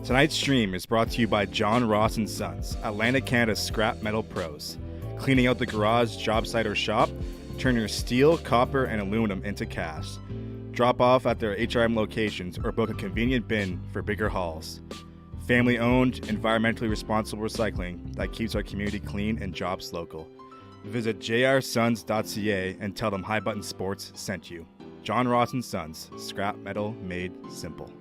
Tonight's stream is brought to you by John Ross & Sons, Atlantic Canada's scrap metal pros. Cleaning out the garage, job site, or shop, turn your steel, copper, and aluminum into cast. Drop off at their HRM locations or book a convenient bin for bigger hauls. Family-owned, environmentally responsible recycling that keeps our community clean and jobs local. Visit jrsons.ca and tell them High Button Sports sent you. John Ross & Sons, scrap metal made simple.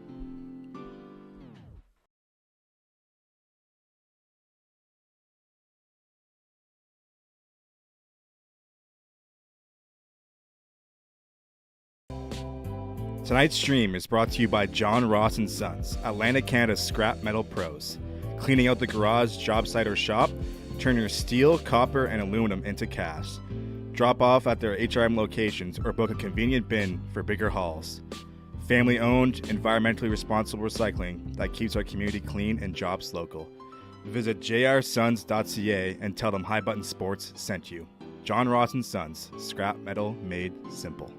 Tonight's stream is brought to you by John Ross & Sons, Atlantic Canada's scrap metal pros. Cleaning out the garage, job site, or shop, turn your steel, copper, and aluminum into cast. Drop off at their HRM locations or book a convenient bin for bigger hauls. Family-owned, environmentally responsible recycling that keeps our community clean and jobs local. Visit jrsons.ca and tell them High Button Sports sent you. John Ross & Sons, scrap metal made simple.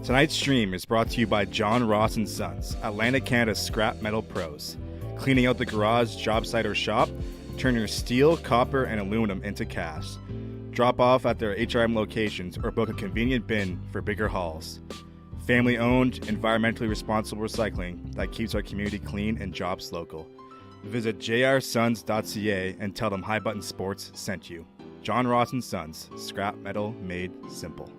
Tonight's stream is brought to you by John Ross & Sons, Atlantic Canada's scrap metal pros. Cleaning out the garage, job site, or shop, turn your steel, copper, and aluminum into cast. Drop off at their HRM locations or book a convenient bin for bigger hauls. Family-owned, environmentally responsible recycling that keeps our community clean and jobs local. Visit jrsons.ca and tell them High Button Sports sent you. John Ross & Sons, scrap metal made simple.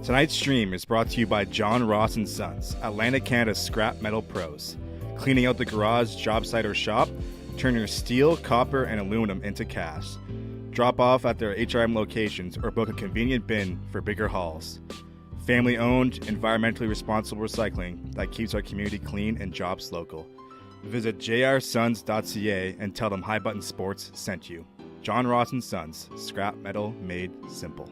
Tonight's stream is brought to you by John Ross & Sons, Atlantic Canada's scrap metal pros. Cleaning out the garage, job site, or shop, turn your steel, copper, and aluminum into cast. Drop off at their HRM locations or book a convenient bin for bigger hauls. Family-owned, environmentally responsible recycling that keeps our community clean and jobs local. Visit jrsons.ca and tell them High Button Sports sent you. John Ross & Sons, scrap metal made simple.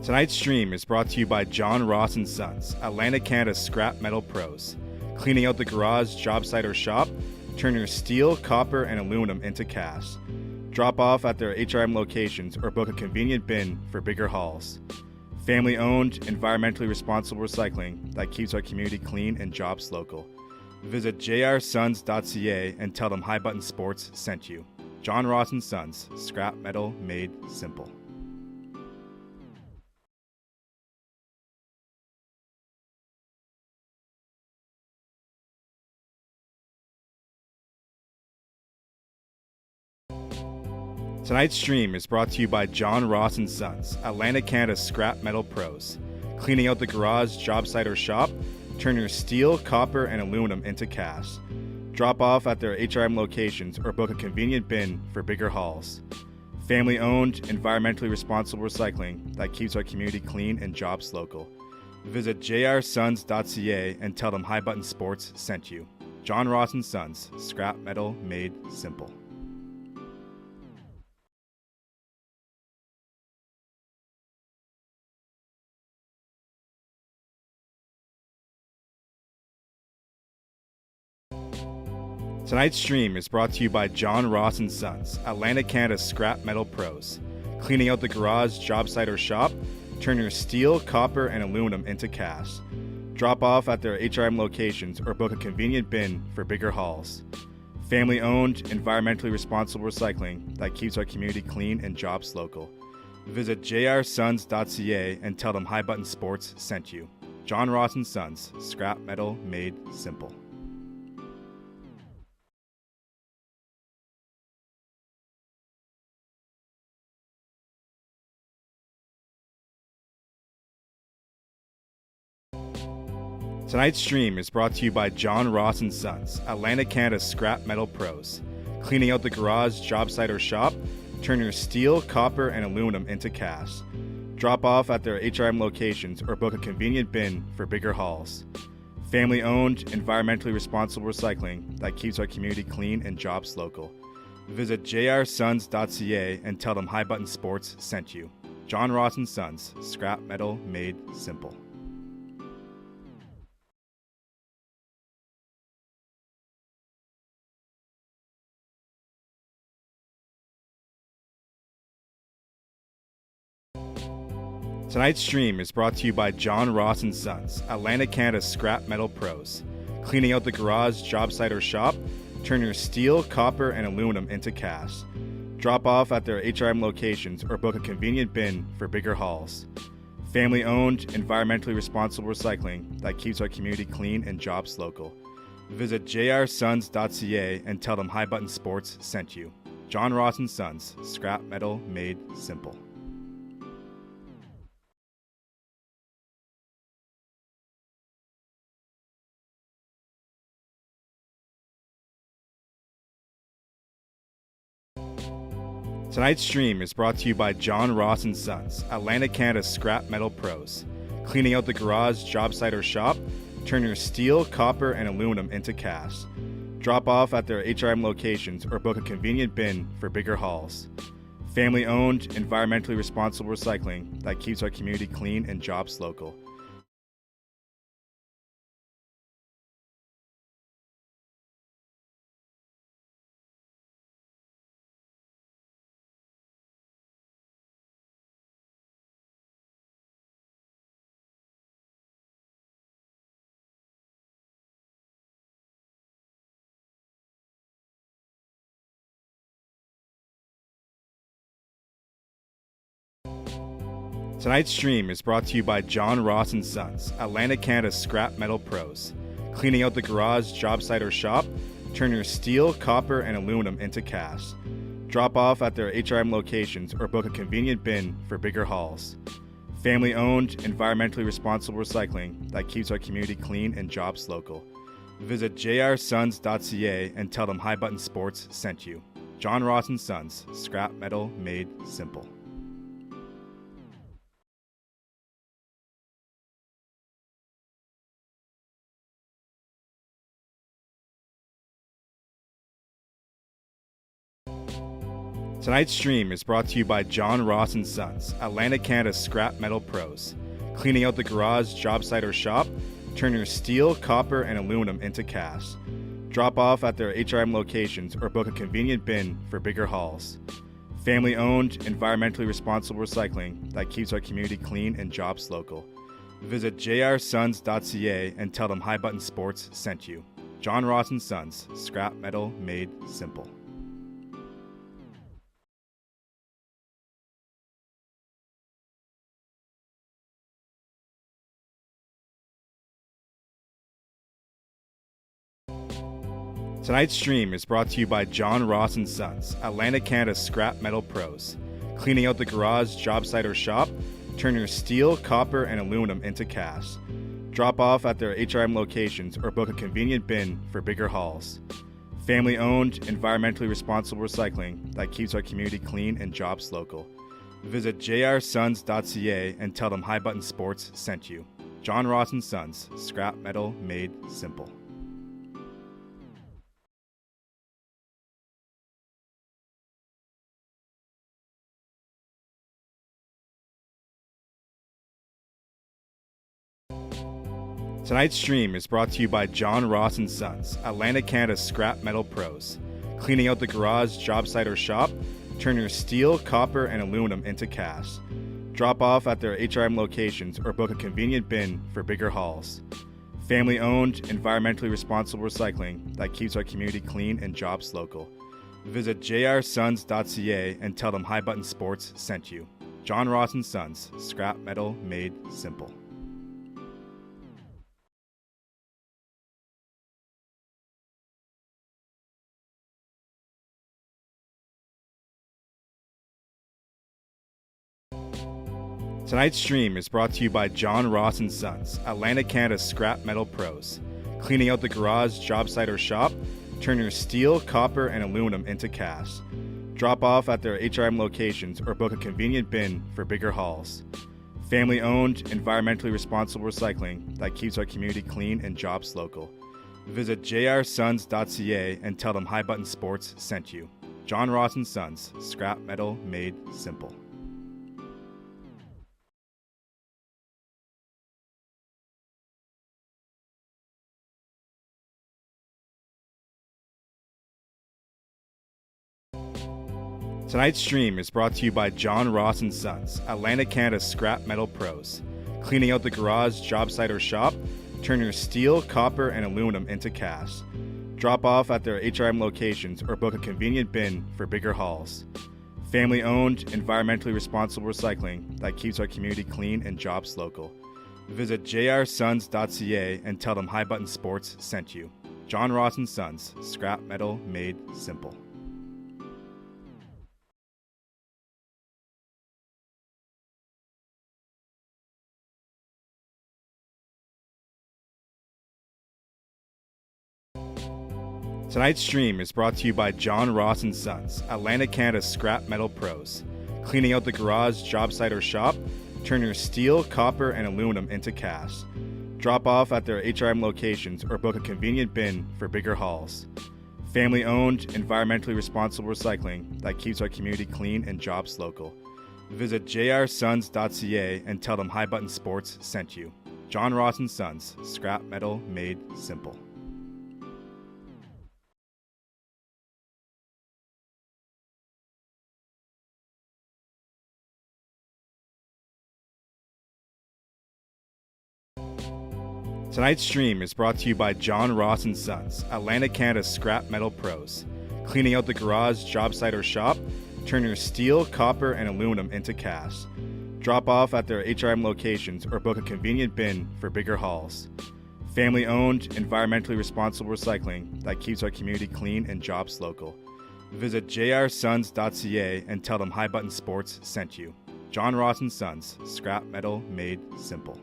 Tonight's stream is brought to you by John Ross & Sons, Atlantic Canada's scrap metal pros. Cleaning out the garage, job site, or shop, turn your steel, copper, and aluminum into cast. Drop off at their HRM locations or book a convenient bin for bigger hauls. Family-owned, environmentally responsible recycling that keeps our community clean and jobs local. Visit jrsons.ca and tell them High Button Sports sent you. John Ross & Sons, scrap metal made simple. Tonight's stream is brought to you by John Ross & Sons, Atlantic Canada's scrap metal pros. Cleaning out the garage, job site, or shop, turn your steel, copper, and aluminum into cast. Drop off at their HRM locations or book a convenient bin for bigger hauls. Family-owned, environmentally responsible recycling that keeps our community clean and jobs local. Visit jrsons.ca and tell them High Button Sports sent you. John Ross & Sons, scrap metal made simple. Tonight's stream is brought to you by John Ross & Sons, Atlantic Canada's scrap metal pros. Cleaning out the garage, job site, or shop, turn your steel, copper, and aluminum into cast. Drop off at their HRM locations or book a convenient bin for bigger hauls. Family-owned, environmentally responsible recycling that keeps our community clean and jobs local. Visit jrsons.ca and tell them High Button Sports sent you. John Ross & Sons, scrap metal made simple. Tonight's stream is brought to you by John Ross & Sons, Atlantic Canada's scrap metal pros. Cleaning out the garage, job site, or shop, turn your steel, copper, and aluminum into cast. Drop off at their HRM locations or book a convenient bin for bigger hauls. Family owned, environmentally responsible recycling that keeps our community clean and jobs local. Visit jrsons.ca and tell them High Button Sports sent you. John Ross and Sons, scrap metal made simple. Tonight's stream is brought to you by John Ross and Sons, Atlantic Canada's scrap metal pros. Cleaning out the garage, job site, or shop, turn your steel, copper, and aluminum into cash. Drop off at their HRM locations or book a convenient bin for bigger hauls. Family owned, environmentally responsible recycling that keeps our community clean and jobs local. Visit jrsons.ca and tell them High Button Sports sent you. John Ross and Sons, scrap metal made simple. Tonight's stream is brought to you by John Ross and Sons, Atlantic Canada's scrap metal pros. Cleaning out the garage, job site, or shop, turn your steel, copper, and aluminum into cash. Drop off at their HRM locations or book a convenient bin for bigger hauls. Family owned, environmentally responsible recycling that keeps our community clean and jobs local. Tonight's stream is brought to you by John Ross and Sons, Atlantic Canada's scrap metal pros. Cleaning out the garage, job site, or shop, turn your steel, copper, and aluminum into cash. Drop off at their HRM locations or book a convenient bin for bigger hauls. Family owned, environmentally responsible recycling that keeps our community clean and jobs local. Visit jrsons.ca and tell them High Button Sports sent you. John Ross and Sons, scrap metal made simple. Tonight's stream is brought to you by John Ross and Sons, Atlantic Canada's scrap metal pros. Cleaning out the garage, job site, or shop, turn your steel, copper, and aluminum into cash. Drop off at their HRM locations or book a convenient bin for bigger hauls. Family owned, environmentally responsible recycling that keeps our community clean and jobs local. Visit jrsons.ca and tell them High Button Sports sent you. John Ross and Sons, scrap metal made simple. Tonight's stream is brought to you by John Ross and Sons, Atlantic Canada's scrap metal pros. Cleaning out the garage, job site, or shop, turn your steel, copper, and aluminum into cash. Drop off at their HRM locations or book a convenient bin for bigger hauls. Family owned, environmentally responsible recycling that keeps our community clean and jobs local. Visit jrsons.ca and tell them High Button Sports sent you. John Ross and Sons, scrap metal made simple. Tonight's stream is brought to you by John Ross and Sons, Atlantic Canada's scrap metal pros. Cleaning out the garage, job site, or shop, turn your steel, copper, and aluminum into cash. Drop off at their HRM locations or book a convenient bin for bigger hauls. Family owned, environmentally responsible recycling that keeps our community clean and jobs local. Visit jrsons.ca and tell them High Button Sports sent you. John Ross and Sons, scrap metal made simple. Tonight's stream is brought to you by John Ross and Sons, Atlantic Canada's scrap metal pros. Cleaning out the garage, job site, or shop, turn your steel, copper, and aluminum into cash. Drop off at their HRM locations or book a convenient bin for bigger hauls. Family owned, environmentally responsible recycling that keeps our community clean and jobs local. Visit jrsons.ca and tell them High Button Sports sent you. John Ross and Sons, scrap metal made simple. Tonight's stream is brought to you by John Ross and Sons, Atlantic Canada's scrap metal pros. Cleaning out the garage, job site, or shop, turn your steel, copper, and aluminum into cash. Drop off at their HRM locations or book a convenient bin for bigger hauls. Family owned, environmentally responsible recycling that keeps our community clean and jobs local. Visit jrsons.ca and tell them High Button Sports sent you. John Ross and Sons, scrap metal made simple. Tonight's stream is brought to you by John Ross and Sons, Atlantic Canada's scrap metal pros. Cleaning out the garage, job site, or shop, turn your steel, copper, and aluminum into cash. Drop off at their HRM locations or book a convenient bin for bigger hauls. Family owned, environmentally responsible recycling that keeps our community clean and jobs local. Visit jrsons.ca and tell them High Button Sports sent you. John Ross and Sons, scrap metal made simple. Tonight's stream is brought to you by John Ross and Sons, Atlantic Canada's scrap metal pros. Cleaning out the garage, job site, or shop, turn your steel, copper, and aluminum into cash. Drop off at their HRM locations or book a convenient bin for bigger hauls. Family owned, environmentally responsible recycling that keeps our community clean and jobs local. Visit jrsons.ca and tell them High Button Sports sent you. John Ross and Sons, scrap metal made simple.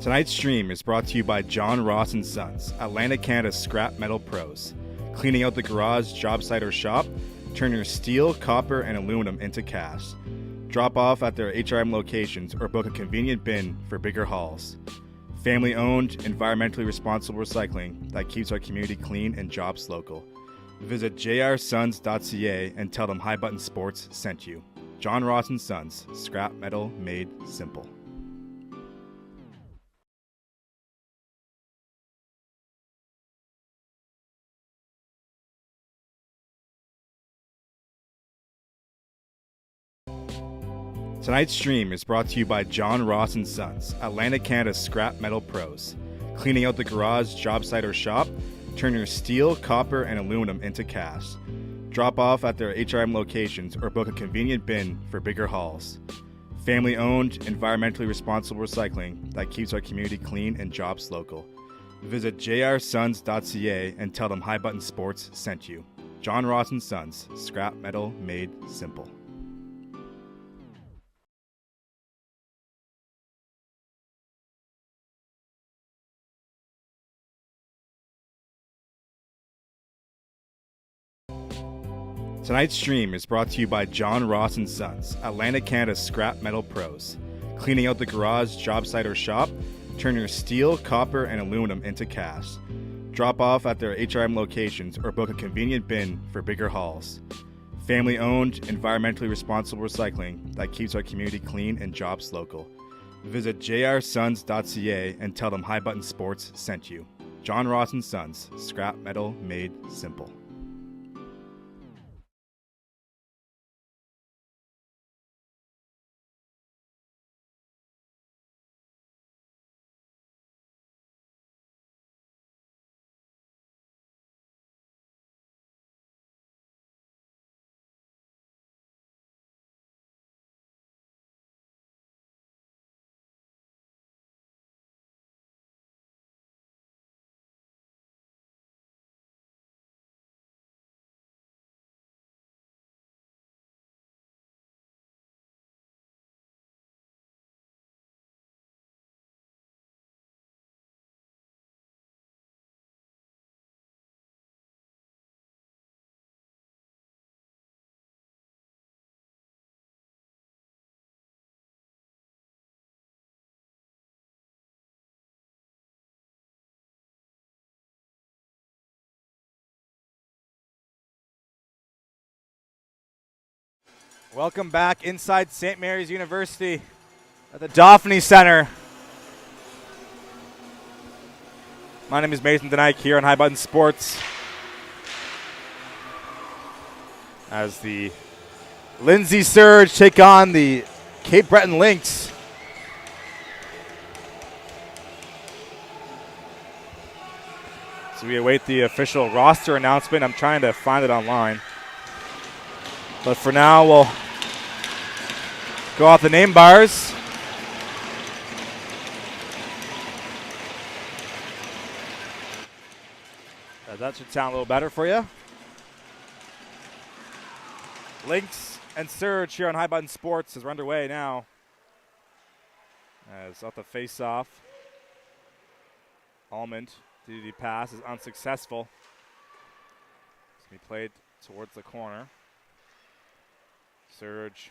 Tonight's stream is brought to you by John Ross and Sons, Atlantic Canada's scrap metal pros. Cleaning out the garage, job site, or shop, turn your steel, copper, and aluminum into cash. Drop off at their HRM locations or book a convenient bin for bigger hauls. Family owned, environmentally responsible recycling that keeps our community clean and jobs local. Visit jrsons.ca and tell them High Button Sports sent you. John Ross and Sons, scrap metal made simple. Tonight's stream is brought to you by John Ross and Sons, Atlantic Canada's scrap metal pros. Cleaning out the garage, job site, or shop, turn your steel, copper, and aluminum into cash. Drop off at their HRM locations or book a convenient bin for bigger hauls. Family owned, environmentally responsible recycling that keeps our community clean and jobs local. Visit jrsons.ca and tell them High Button Sports sent you. John Ross and Sons, scrap metal made simple. Tonight's stream is brought to you by John Ross and Sons, Atlantic Canada's scrap metal pros. Cleaning out the garage, job site, or shop, turn your steel, copper, and aluminum into cash. Drop off at their HRM locations or book a convenient bin for bigger hauls. Family owned, environmentally responsible recycling that keeps our community clean and jobs local. Visit jrsons.ca and tell them High Button Sports sent you. John Ross and Sons, scrap metal made simple. Welcome back inside St. Mary's University at the Dauphiny Center. My name is Mason Denike here on High Button Sports. As the Lindsay Surge take on the Cape Breton Lynx. So we await the official roster announcement. I'm trying to find it online. But for now, we'll go off the name bars. That should sound a little better for you. Lynx and Surge here on High Button Sports is underway now. As off the face-off. Almond, DD pass is unsuccessful. It's going to be played towards the corner. Surge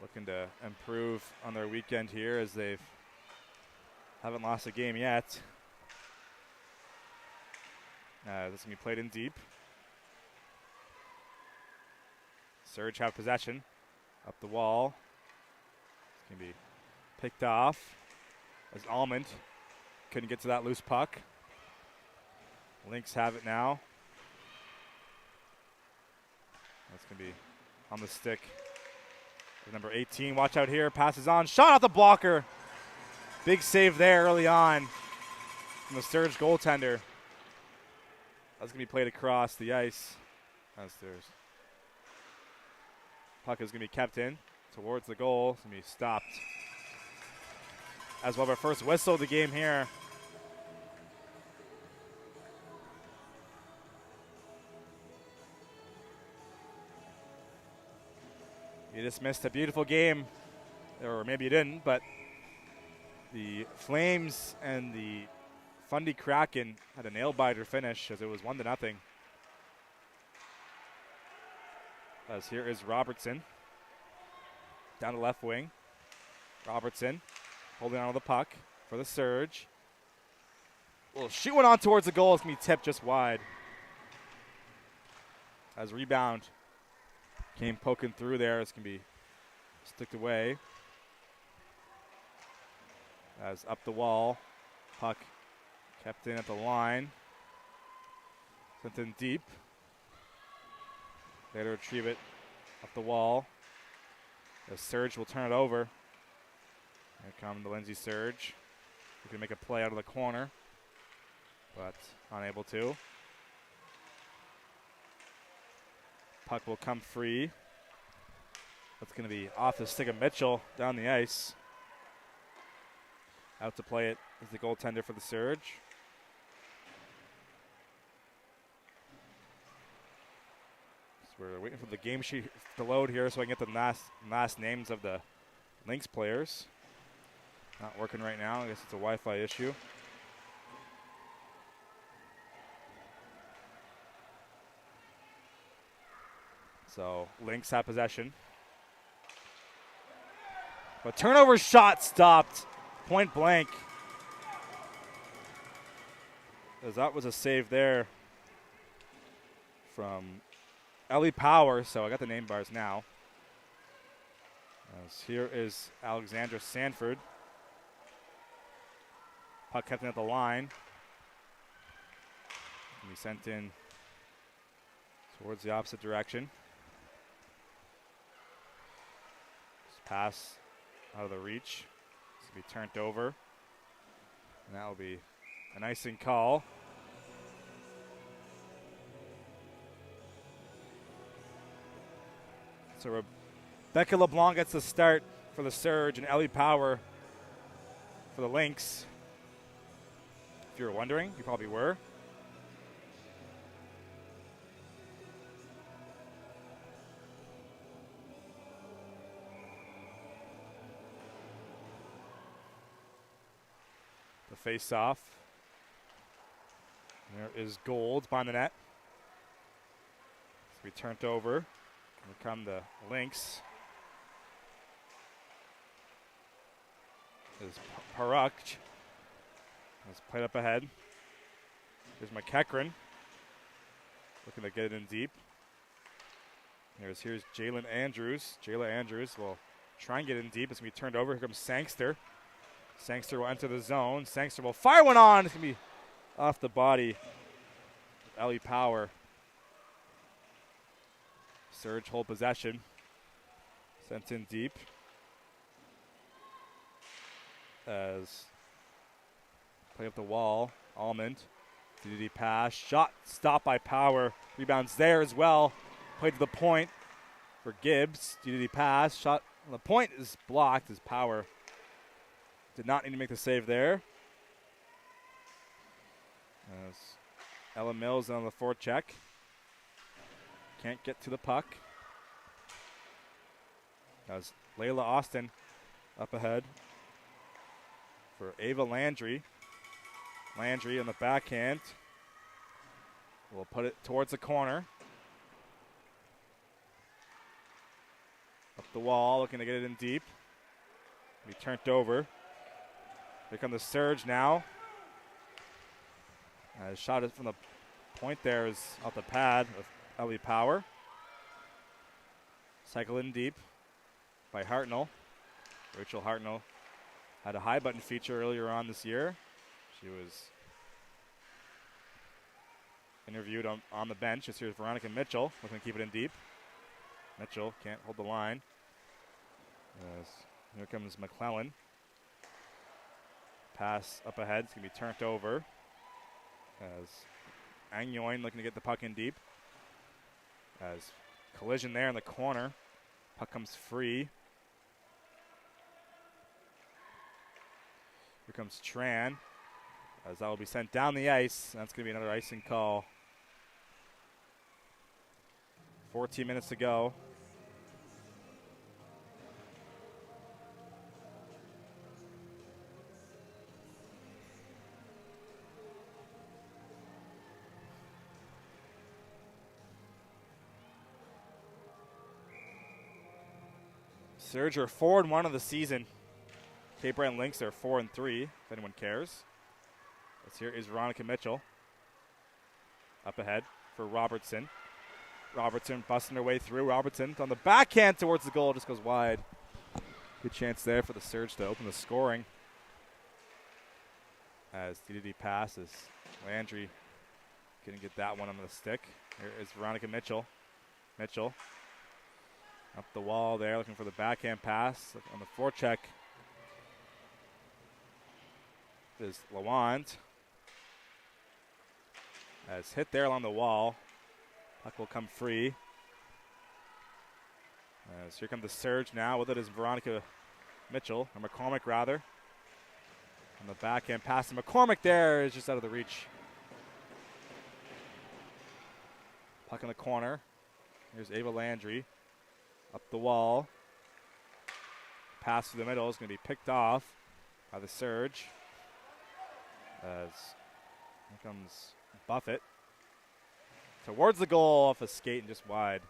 looking to improve on their weekend here as they haven't lost a game yet. This is going to be played in deep. Surge have possession. Up the wall. It's going to be picked off as Almond couldn't get to that loose puck. Lynx have it now. That's going to be on the stick. Number 18, watch out here, passes on, shot out the blocker. Big save there early on from the Surge goaltender. That's going to be played across the ice. Downstairs. Puck is going to be kept in towards the goal. It's going to be stopped. As well, our first whistle of the game here. You just missed a beautiful game, or maybe you didn't, but the Flames and the Fundy Kraken had a nail-biter finish as it was 1-0. As here is Robertson. Down to left wing. Robertson holding on to the puck for the Surge. Well, shoot went on towards the goal. It's going to be tipped just wide. As rebound came poking through there. It's going to be sticked away. As up the wall. Puck kept in at the line. Sent in deep. They had to retrieve it up the wall. The Surge will turn it over. Here comes the Lindsay Surge. He can make a play out of the corner, but unable to. Puck will come free. That's going to be off the stick of Mitchell down the ice. Out to play it is the goaltender for the Surge. So we're waiting for the game sheet to load here so I can get the last names of the Lynx players. Not working right now. I guess it's a Wi-Fi issue. So Lynx have possession. But turnover shot stopped. Point blank. As that was a save there from Ellie Power. So I got the name bars now. As here is Alexandra Sanford. Puck kept in at the line. And he sent in towards the opposite direction. Just pass out of the reach. It's going to be turned over. And that will be an icing call. So Rebecca LeBlanc gets the start for the Surge and Ellie Power for the Lynx. If you were wondering, you probably were. The face-off. There is Gold behind the net. So we turned over. Here come the Lynx. Is Paruk. Let's play it up ahead. Here's McEachran. Looking to get it in deep. Here's Jalen Andrews. Jalen Andrews will try and get in deep. It's going to be turned over. Here comes Sangster. Sangster will enter the zone. Sangster will fire one on. It's going to be off the body. Ellie Power. Surge hold possession. Sent in deep. As play up the wall. Almond. DD pass. Shot stopped by Power. Rebounds there as well. Played to the point for Gibbs. DD pass. Shot on the point is blocked as Power did not need to make the save there. As Ella Mills on the forecheck. Can't get to the puck. As Layla Austin up ahead for Ava Landry. Landry on the backhand. We'll put it towards the corner. Up the wall, looking to get it in deep. Be turned over. Here comes the surge now. Shot it from the point there is off the pad of Ellie Power. Cycle in deep by Hartnell. Rachel Hartnell had a high button feature earlier on this year. She was interviewed on the bench. Here's Veronica Mitchell looking to keep it in deep. Mitchell can't hold the line. Here comes McClellan. Pass up ahead. It's going to be turned over. As Agnoin looking to get the puck in deep. As collision there in the corner. Puck comes free. Here comes Tran. As that will be sent down the ice. That's going to be another icing call. 14 minutes to go. Surge are 4-1 of the season. Cape Breton Lynx are 4-3, if anyone cares. Here is Veronica Mitchell. Up ahead for Robertson. Robertson busting her way through. Robertson on the backhand towards the goal, just goes wide. Good chance there for the Surge to open the scoring. As DDD passes. Landry couldn't get that one on the stick. Here is Veronica Mitchell. Mitchell up the wall there, looking for the backhand pass. On the forecheck is Lawand. As hit there along the wall. Puck will come free. As here comes the Surge now. With it is Veronica Mitchell, or McCormick rather. On the backhand pass to McCormick there is just out of the reach. Puck in the corner. Here's Ava Landry. Up the wall. Pass through the middle is going to be picked off by the Surge. As here comes Buffett. Towards the goal off a skate and just wide.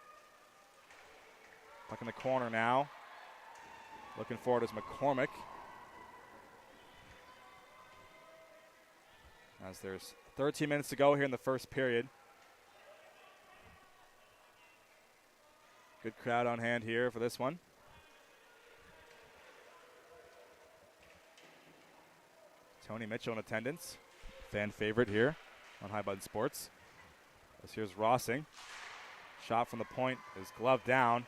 Puck in the corner now. Looking forward is McCormick. As there's 13 minutes to go here in the first period. Good crowd on hand here for this one. Tony Mitchell in attendance. Fan favorite here on High Button Sports. As here's Rossing. Shot from the point is gloved down.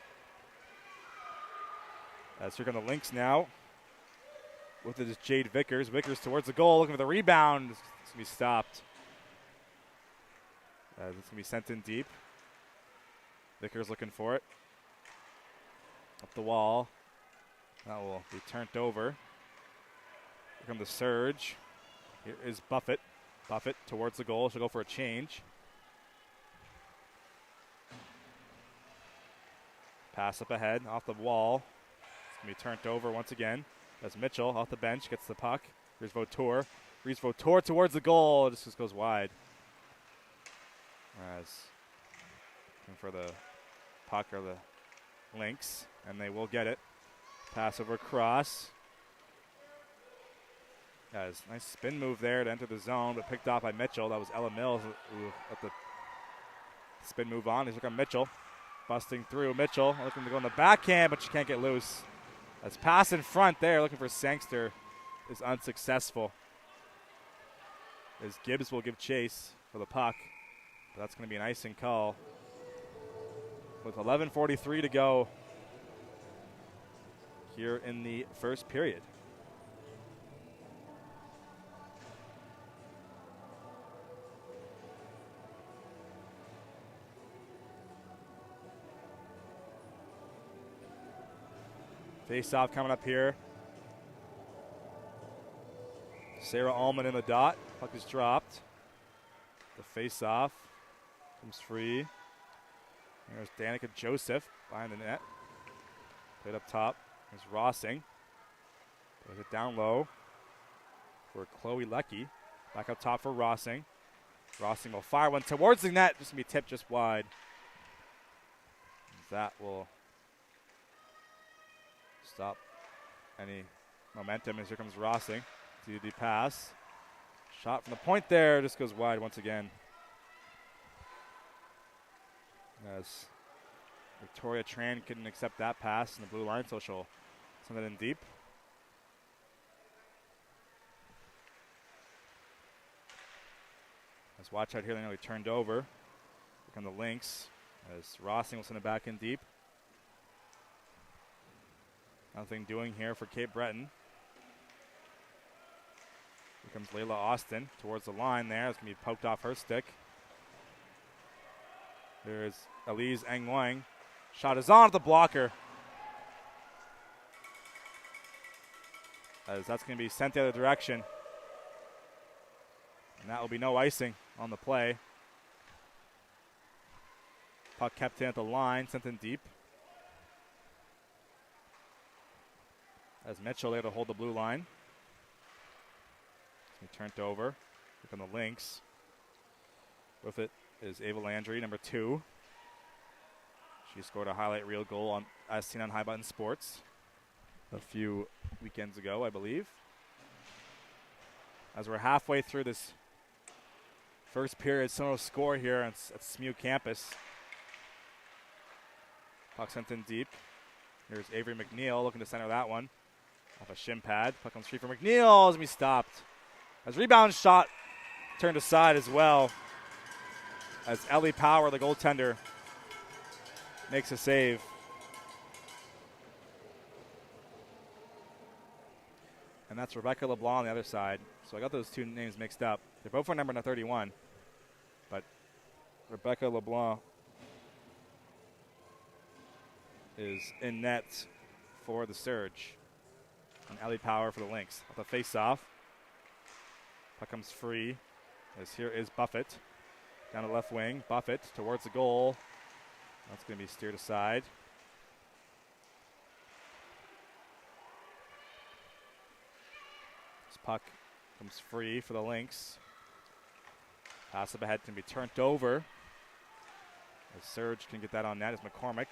As here come the Lynx now. With it is Jade Vickers. Vickers towards the goal, looking for the rebound. It's going to be stopped. It's going to be sent in deep. Vickers looking for it. Up the wall. That will be turned over. Here come the Surge. Here is Buffett. Buffett towards the goal. She'll go for a change. Pass up ahead, off the wall. It's going to be turned over once again. As Mitchell off the bench gets the puck. Here's Vautour. Reads Vautour towards the goal. This just goes wide. As looking for the puck or the Lynx, and they will get it. Pass over cross. Guys, nice spin move there to enter the zone, but picked off by Mitchell. That was Ella Mills who let the spin move on. He's looking at Mitchell. busting through. Mitchell looking to go in the backhand, but she can't get loose. That's pass in front there, looking for Sangster, is unsuccessful. As Gibbs will give chase for the puck. But that's going to be an icing call. With 11:43 to go here in the first period. Face-off coming up here. Sarah Allman in the dot. Puck is dropped. The face-off comes free. There's Danica Joseph behind the net. Played up top. There's Rossing. Plays it down low for Chloe Lecky. Back up top for Rossing. Rossing will fire one towards the net. Just going to be tipped just wide. That will stop any momentum as here comes Rossing. DD pass. Shot from the point there. Just goes wide once again. As Victoria Tran couldn't accept that pass in the blue line, so she'll send it in deep. As watch out here, they nearly turned over. Here come the Lynx. As Rossing will send it back in deep. Nothing doing here for Cape Breton. Here comes Layla Austin towards the line there. It's going to be poked off her stick. There's Elise Angwang. Shot is on the blocker. As that's going to be sent the other direction. And that will be no icing on the play. Puck kept in at the line, sent in deep. As Mitchell there to hold the blue line. He turned over. Here come the Lynx. With it is Ava Landry, number 2. She scored a highlight reel goal on, as seen on High Button Sports a few weekends ago, I believe. As we're halfway through this first period, so no score here at SMU campus. Puck sent in deep. Here's Avery McNeil looking to center that one. Off a shin pad. Puck comes free for McNeil as we stopped. As rebound shot turned aside as well. As Ellie Power, the goaltender, makes a save. And that's Rebecca LeBlanc on the other side. So I got those two names mixed up. They're both for number 31. But Rebecca LeBlanc is in net for the Surge. And Ellie Power for the Lynx. With the face-off. Puck comes free. As here is Buffett. Down the left wing. Buffett towards the goal. That's going to be steered aside. This puck comes free for the Lynx. Pass up ahead can be turned over. As Surge can get that on net as McCormick.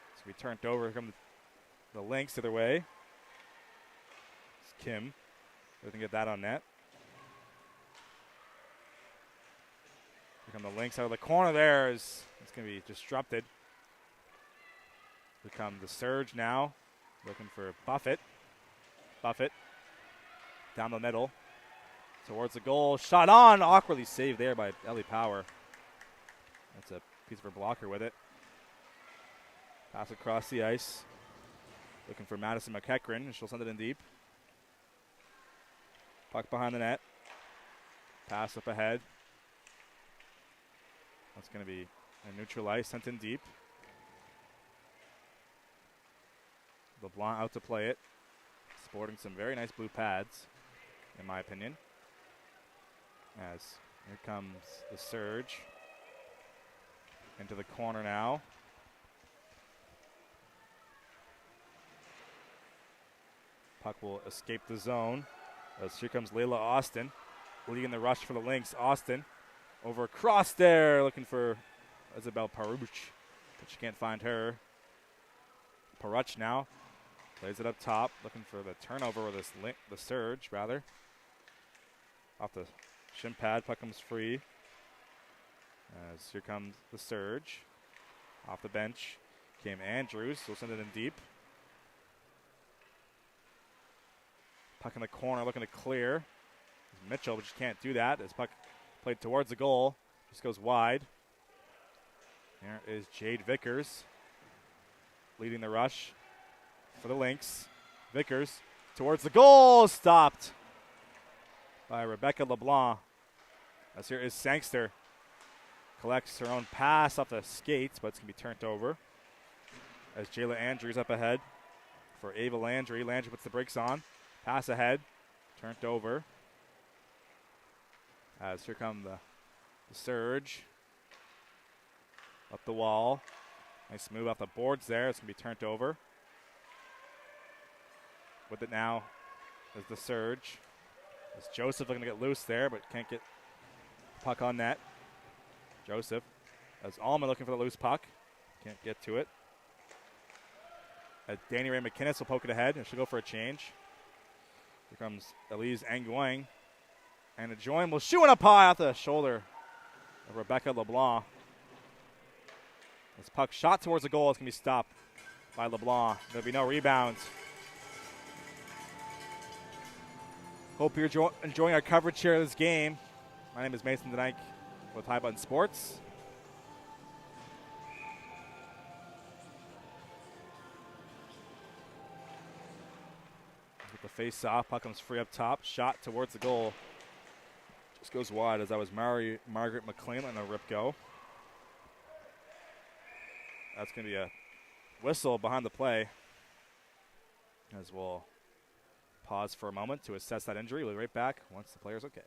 It's going to be turned over. Here come the Lynx the other way. It's Kim. Doesn't get that on net. Here come the Lynx out of the corner there. It's going to be disrupted. Here come the Surge now. Looking for Buffett. Buffett. Down the middle. Towards the goal. Shot on. Awkwardly saved there by Ellie Power. That's a piece of her blocker with it. Pass across the ice. Looking for Madison McEachran. She'll send it in deep. Puck behind the net. Pass up ahead. That's going to be a neutral ice, sent in deep. LeBlanc out to play it. Sporting some very nice blue pads, in my opinion. As here comes the Surge. Into the corner now. Puck will escape the zone. As here comes Layla Austin, leading the rush for the Lynx. Austin over across there, looking for Isabel Paruch, but she can't find her. Paruch now plays it up top, looking for the turnover or the Surge rather. Off the shin pad, puck comes free. As here comes the Surge. Off the bench came Andrews. He'll send it in deep. Puck in the corner looking to clear. Mitchell, but just can't do that. As puck played towards the goal. Just goes wide. There is Jade Vickers leading the rush for the Lynx. Vickers towards the goal. Stopped by Rebecca LeBlanc. As here is Sangster. Collects her own pass off the skates, but it's going to be turned over. As Jayla Andrews up ahead for Ava Landry. Landry puts the brakes on. Pass ahead. Turned over. As here come the surge. Up the wall. Nice move off the boards there. It's going to be turned over. With it now is the surge. As Joseph looking to get loose there, but can't get puck on net. Joseph. As Alma looking for the loose puck. Can't get to it. As Danny Ray McKinnis will poke it ahead, and she'll go for a change. Here comes Elise Anguang. And a join will shoot up high off the shoulder of Rebecca LeBlanc. This puck shot towards the goal. It's going to be stopped by LeBlanc. There'll be no rebounds. Hope you're enjoying our coverage here of this game. My name is Mason Denike with High Button Sports. With the face-off, puck comes free up top. Shot towards the goal. Just goes wide as that was Margaret McLean on a rip go. That's going to be a whistle behind the play. As we'll pause for a moment to assess that injury. We'll be right back once the player's okay.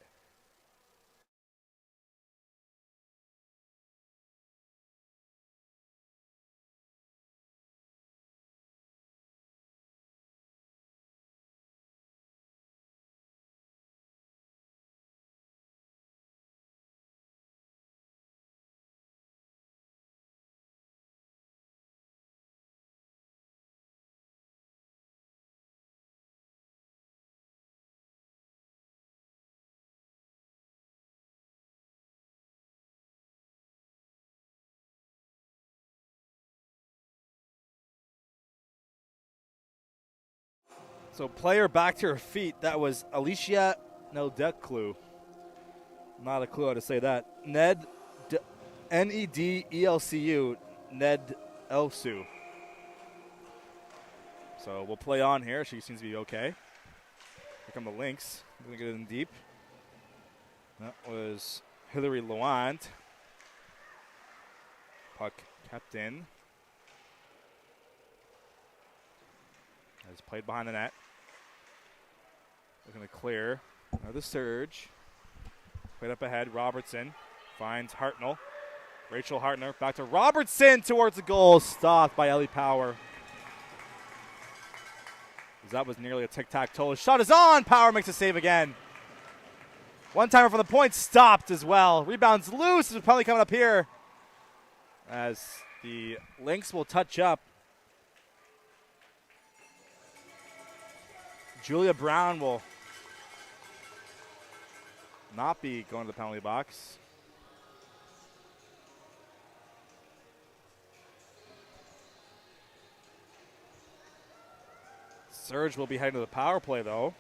So player back to her feet. That was Alicia Nedeklu. Not a clue how to say that. Nedelcu. Ned Elsu. So we'll play on here. She seems to be okay. Here come the Lynx. We're going to get it in deep. That was Hillary Lewand. Puck kept in. As played behind the net. Looking to clear. Now the surge. Played up ahead. Robertson finds Hartnell. Rachel Hartner back to Robertson towards the goal. Stopped by Ellie Power. That was nearly a tic-tac-toe. Shot is on. Power makes a save again. One timer from the point. Stopped as well. Rebounds loose. Is probably coming up here. As the Lynx will touch up. Julia Brown will not be going to the penalty box. Surge will be heading to the power play, though.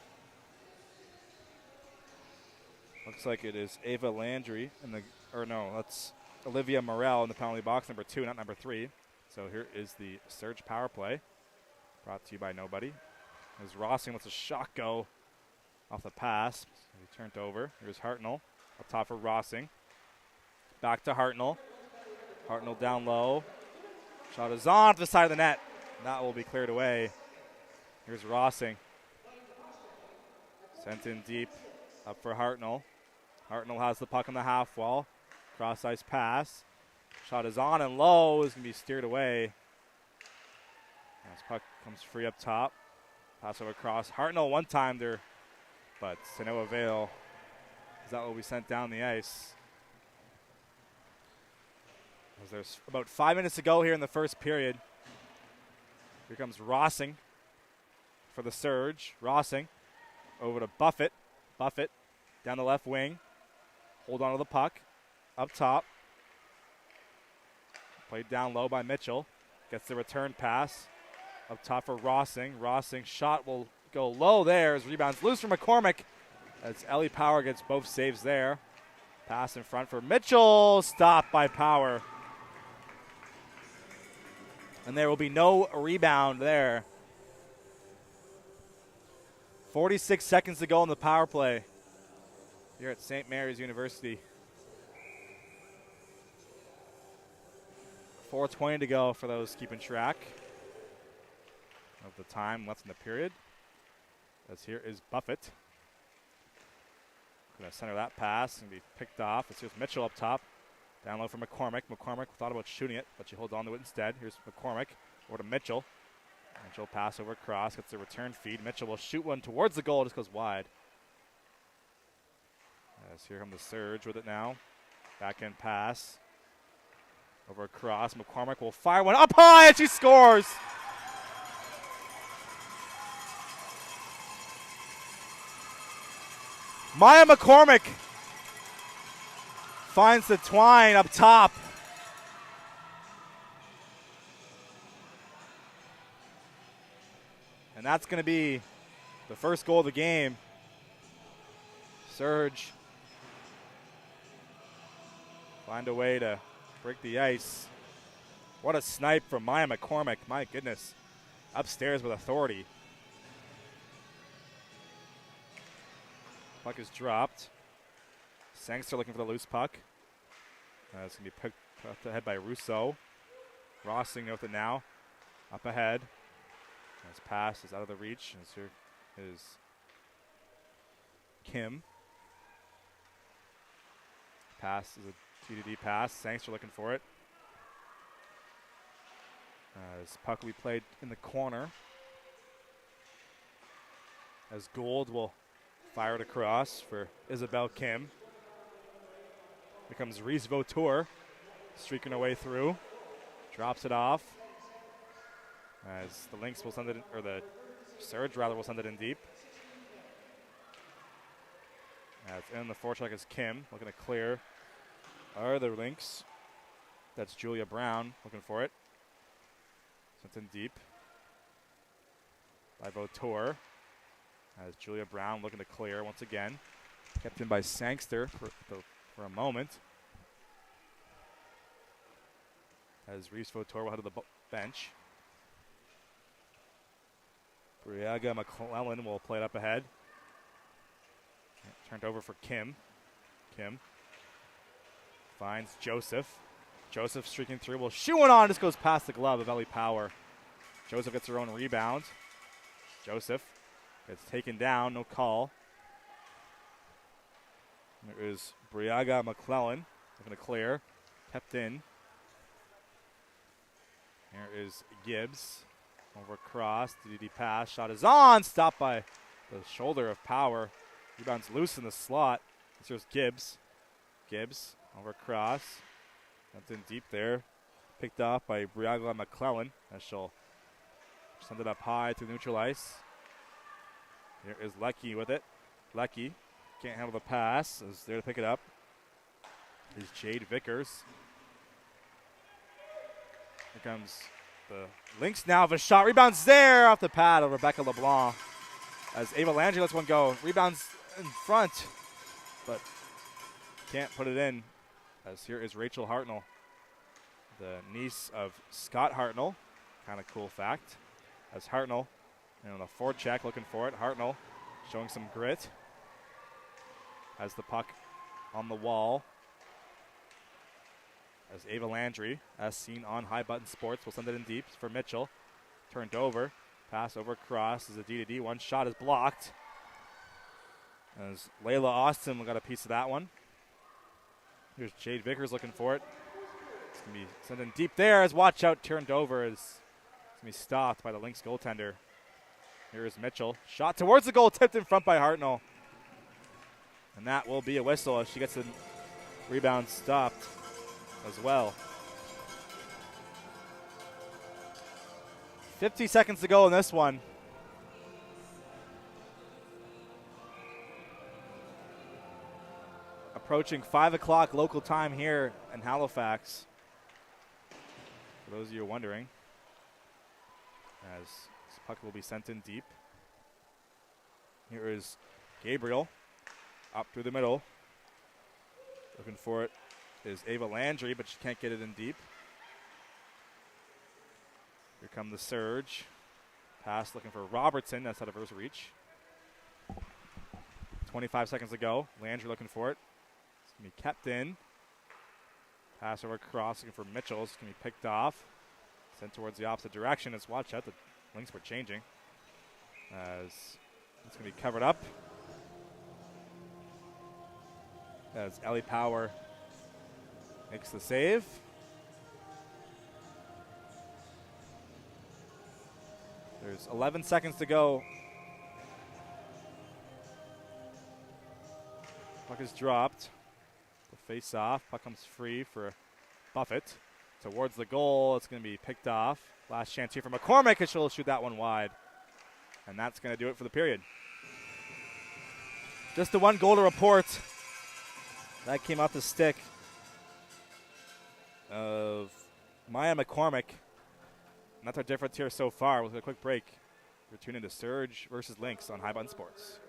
Looks like it is Ava Landry that's Olivia Morel in the penalty box, number 2, not number 3. So here is the Surge power play, brought to you by nobody. As Rossing lets a shot go off the pass. He turned over. Here's Hartnell up top for Rossing. Back to Hartnell. Hartnell down low. Shot is on to the side of the net. That will be cleared away. Here's Rossing. Sent in deep. Up for Hartnell. Hartnell has the puck on the half wall. Cross ice pass. Shot is on and low. Is going to be steered away. As puck comes free up top. Pass over across. Hartnell one-timed her, but to no avail. That will be sent down the ice. As there's about 5 minutes to go here in the first period. Here comes Rossing for the Surge. Rossing over to Buffett. Buffett down the left wing. Hold on to the puck. Up top. Played down low by Mitchell. Gets the return pass. Up top for Rossing. Rossing shot will go low there as rebounds loose from McCormick. As Ellie Power gets both saves there. Pass in front for Mitchell. Stopped by Power. And there will be no rebound there. 46 seconds to go in the power play here at St. Mary's University. 4:20 to go for those keeping track of the time left in the period. As here is Buffett. Going to center that pass and be picked off. As here's Mitchell up top. Down low for McCormick. McCormick thought about shooting it, but she holds on to it instead. Here's McCormick over to Mitchell. Mitchell pass over cross, gets the return feed. Mitchell will shoot one towards the goal, just goes wide. As here comes the Surge with it now. Back end pass. Over across. McCormick will fire one up high and she scores. Maya McCormick finds the twine up top. And that's going to be the first goal of the game. Surge find a way to break the ice. What a snipe from Maya McCormick. My goodness. Upstairs with authority. Puck is dropped. Sangster looking for the loose puck. It's going to be picked ahead by Rousseau. Rossing with it now. Up ahead. His pass is out of the reach. And here is Kim. Pass is a TDD pass. Sangster looking for it. As puck will be played in the corner. As Gould will fire it across for Isabel Kim. Here comes Reese Vautour, streaking her way through. Drops it off. As the Lynx will send it, or the Surge rather will send it in deep. As in the forecheck is Kim, looking to clear. Are the Lynx. That's Julia Brown looking for it. Sent in deep by Vautour. As Julia Brown looking to clear once again. Kept in by Sangster for a moment. As Reese Vautour will head to the bench. Briaga McClellan will play it up ahead. Turned over for Kim. Kim finds Joseph. Joseph streaking through, will shoot one on, just goes past the glove of Ellie Power. Joseph gets her own rebound. Joseph gets taken down, no call. There is Briaga McClellan looking to clear. Kept in. Here is Gibbs. Over cross, DD pass, shot is on, stopped by the shoulder of Power. Rebounds loose in the slot. Here's Gibbs. Gibbs over cross. That's in deep there. Picked off by Briaga McClellan as she'll send it up high to neutral ice. Here is Lecky with it. Lecky can't handle the pass. Is there to pick it up. Is Jade Vickers. Here comes the Lynx now of a shot. Rebounds there off the pad of Rebecca LeBlanc. As Ava Landry lets one go. Rebounds in front, but can't put it in. As here is Rachel Hartnell, the niece of Scott Hartnell. Kind of cool fact. As Hartnell, on the forecheck looking for it. Hartnell showing some grit. Has the puck on the wall. As Ava Landry, as seen on High Button Sports, will send it in deep for Mitchell. Turned over. Pass over cross is a D-to-D. One shot is blocked. As Layla Austin got a piece of that one. Here's Jade Vickers looking for it. It's going to be sent in deep there as watch out turned over. It's going to be stopped by the Lynx goaltender. Here is Mitchell. Shot towards the goal, tipped in front by Hartnell. And that will be a whistle as she gets the rebound stopped as well. 50 seconds to go in this one. Approaching 5 o'clock local time here in Halifax. For those of you wondering, as this puck will be sent in deep. Here is Gabriel up through the middle. Looking for it is Ava Landry, but she can't get it in deep. Here come the surge. Pass looking for Robertson. That's out of his reach. 25 seconds to go. Landry looking for it. It's going to be kept in. Pass over across looking for Mitchell. It's going to be picked off. Sent towards the opposite direction. Let's watch out. The Lynx were changing. As it's going to be covered up. As Ellie Power makes the save. There's 11 seconds to go. Puck is dropped. The face off. Puck comes free for Buffett. Towards the goal. It's going to be picked off. Last chance here for McCormick, and she'll shoot that one wide. And that's going to do it for the period. Just the one goal to report. That came off the stick of Maya McCormick. And that's our difference here so far. With a quick break, you're tuned into Surge versus Lynx on High Button Sports.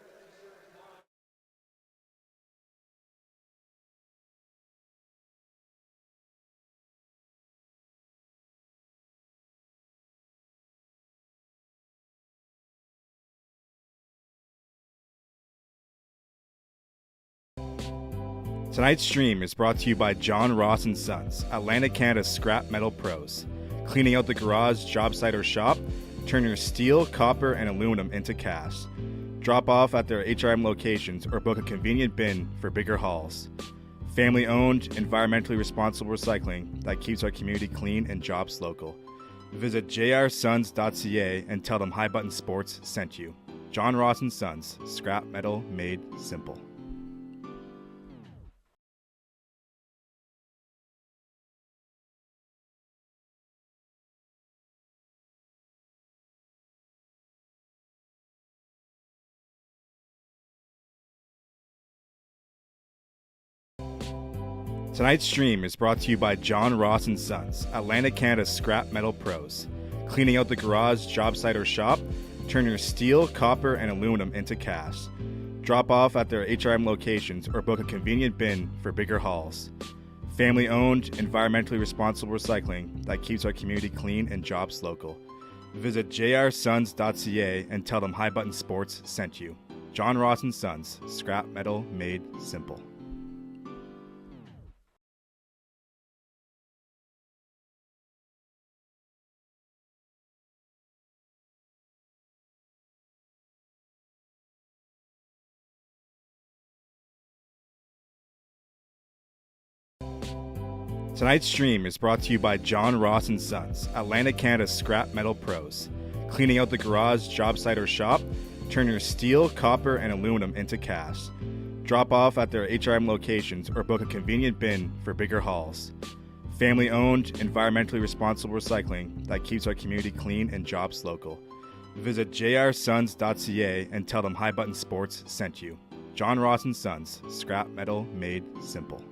Tonight's stream is brought to you by John Ross & Sons, Atlantic Canada's scrap metal pros. Cleaning out the garage, job site, or shop, turn your steel, copper, and aluminum into cash. Drop off at their HRM locations or book a convenient bin for bigger hauls. Family-owned, environmentally responsible recycling that keeps our community clean and jobs local. Visit jrsons.ca and tell them High Button Sports sent you. John Ross & Sons, scrap metal made simple. Tonight's stream is brought to you by John Ross & Sons, Atlantic Canada's scrap metal pros. Cleaning out the garage, job site, or shop, turn your steel, copper, and aluminum into cash. Drop off at their HRM locations or book a convenient bin for bigger hauls. Family-owned, environmentally responsible recycling that keeps our community clean and jobs local. Visit jrsons.ca and tell them High Button Sports sent you. John Ross & Sons, scrap metal made simple. Tonight's stream is brought to you by John Ross & Sons, Atlantic Canada's scrap metal pros. Cleaning out the garage, job site, or shop, turn your steel, copper, and aluminum into cash. Drop off at their HRM locations or book a convenient bin for bigger hauls. Family-owned, environmentally responsible recycling that keeps our community clean and jobs local. Visit jrsons.ca and tell them High Button Sports sent you. John Ross & Sons, scrap metal made simple.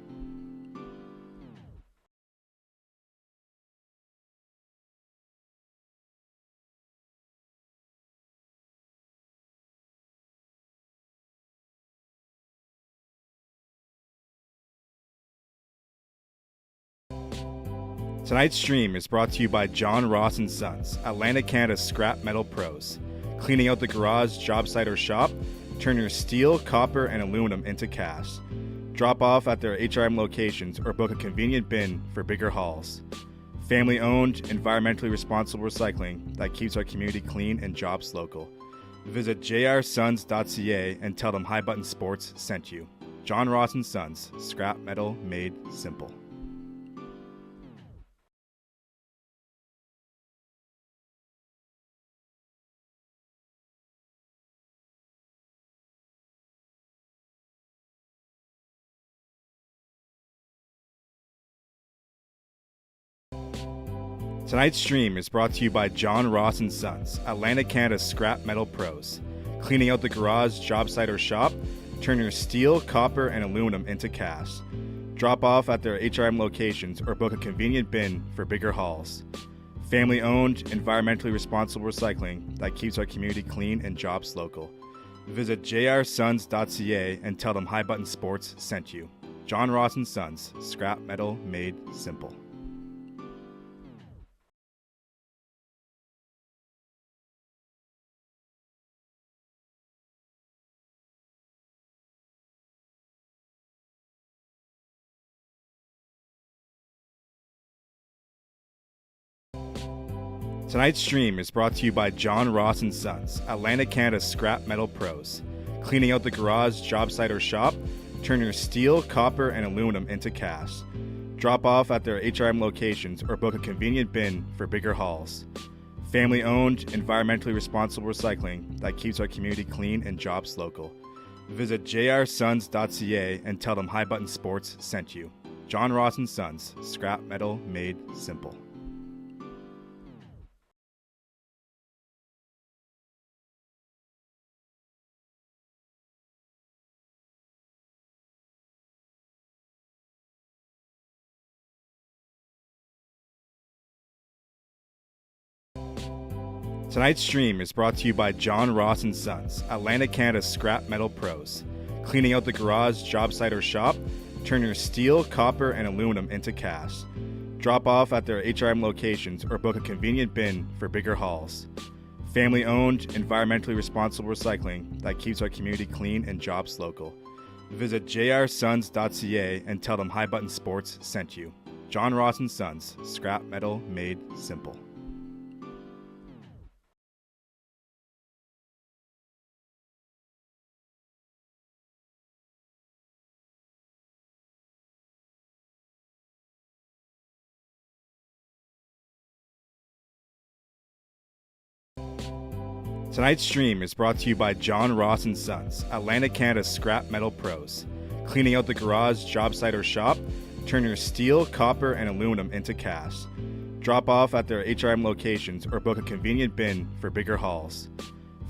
Tonight's stream is brought to you by John Ross & Sons, Atlantic Canada's scrap metal pros. Cleaning out the garage, job site, or shop, turn your steel, copper, and aluminum into cash. Drop off at their HRM locations or book a convenient bin for bigger hauls. Family-owned, environmentally responsible recycling that keeps our community clean and jobs local. Visit jrsons.ca and tell them High Button Sports sent you. John Ross & Sons, scrap metal made simple. Tonight's stream is brought to you by John Ross & Sons, Atlantic Canada's scrap metal pros. Cleaning out the garage, job site, or shop, turn your steel, copper, and aluminum into cash. Drop off at their HRM locations or book a convenient bin for bigger hauls. Family owned, environmentally responsible recycling that keeps our community clean and jobs local. Visit jrsons.ca and tell them High Button Sports sent you. John Ross and Sons, scrap metal made simple. Tonight's stream is brought to you by John Ross and Sons, Atlantic Canada's scrap metal pros. Cleaning out the garage, job site, or shop, turn your steel, copper, and aluminum into cash. Drop off at their HRM locations or book a convenient bin for bigger hauls. Family owned, environmentally responsible recycling that keeps our community clean and jobs local. Visit jrsons.ca and tell them High Button Sports sent you. John Ross and Sons, scrap metal made simple. Tonight's stream is brought to you by John Ross and Sons, Atlantic Canada's scrap metal pros. Cleaning out the garage, job site, or shop, turn your steel, copper, and aluminum into cash. Drop off at their HRM locations or book a convenient bin for bigger hauls. Family owned, environmentally responsible recycling that keeps our community clean and jobs local. Visit jrsons.ca and tell them High Button Sports sent you. John Ross and Sons, scrap metal made simple. Tonight's stream is brought to you by John Ross and Sons, Atlantic Canada's scrap metal pros. Cleaning out the garage, job site, or shop, turn your steel, copper, and aluminum into cash. Drop off at their HRM locations or book a convenient bin for bigger hauls.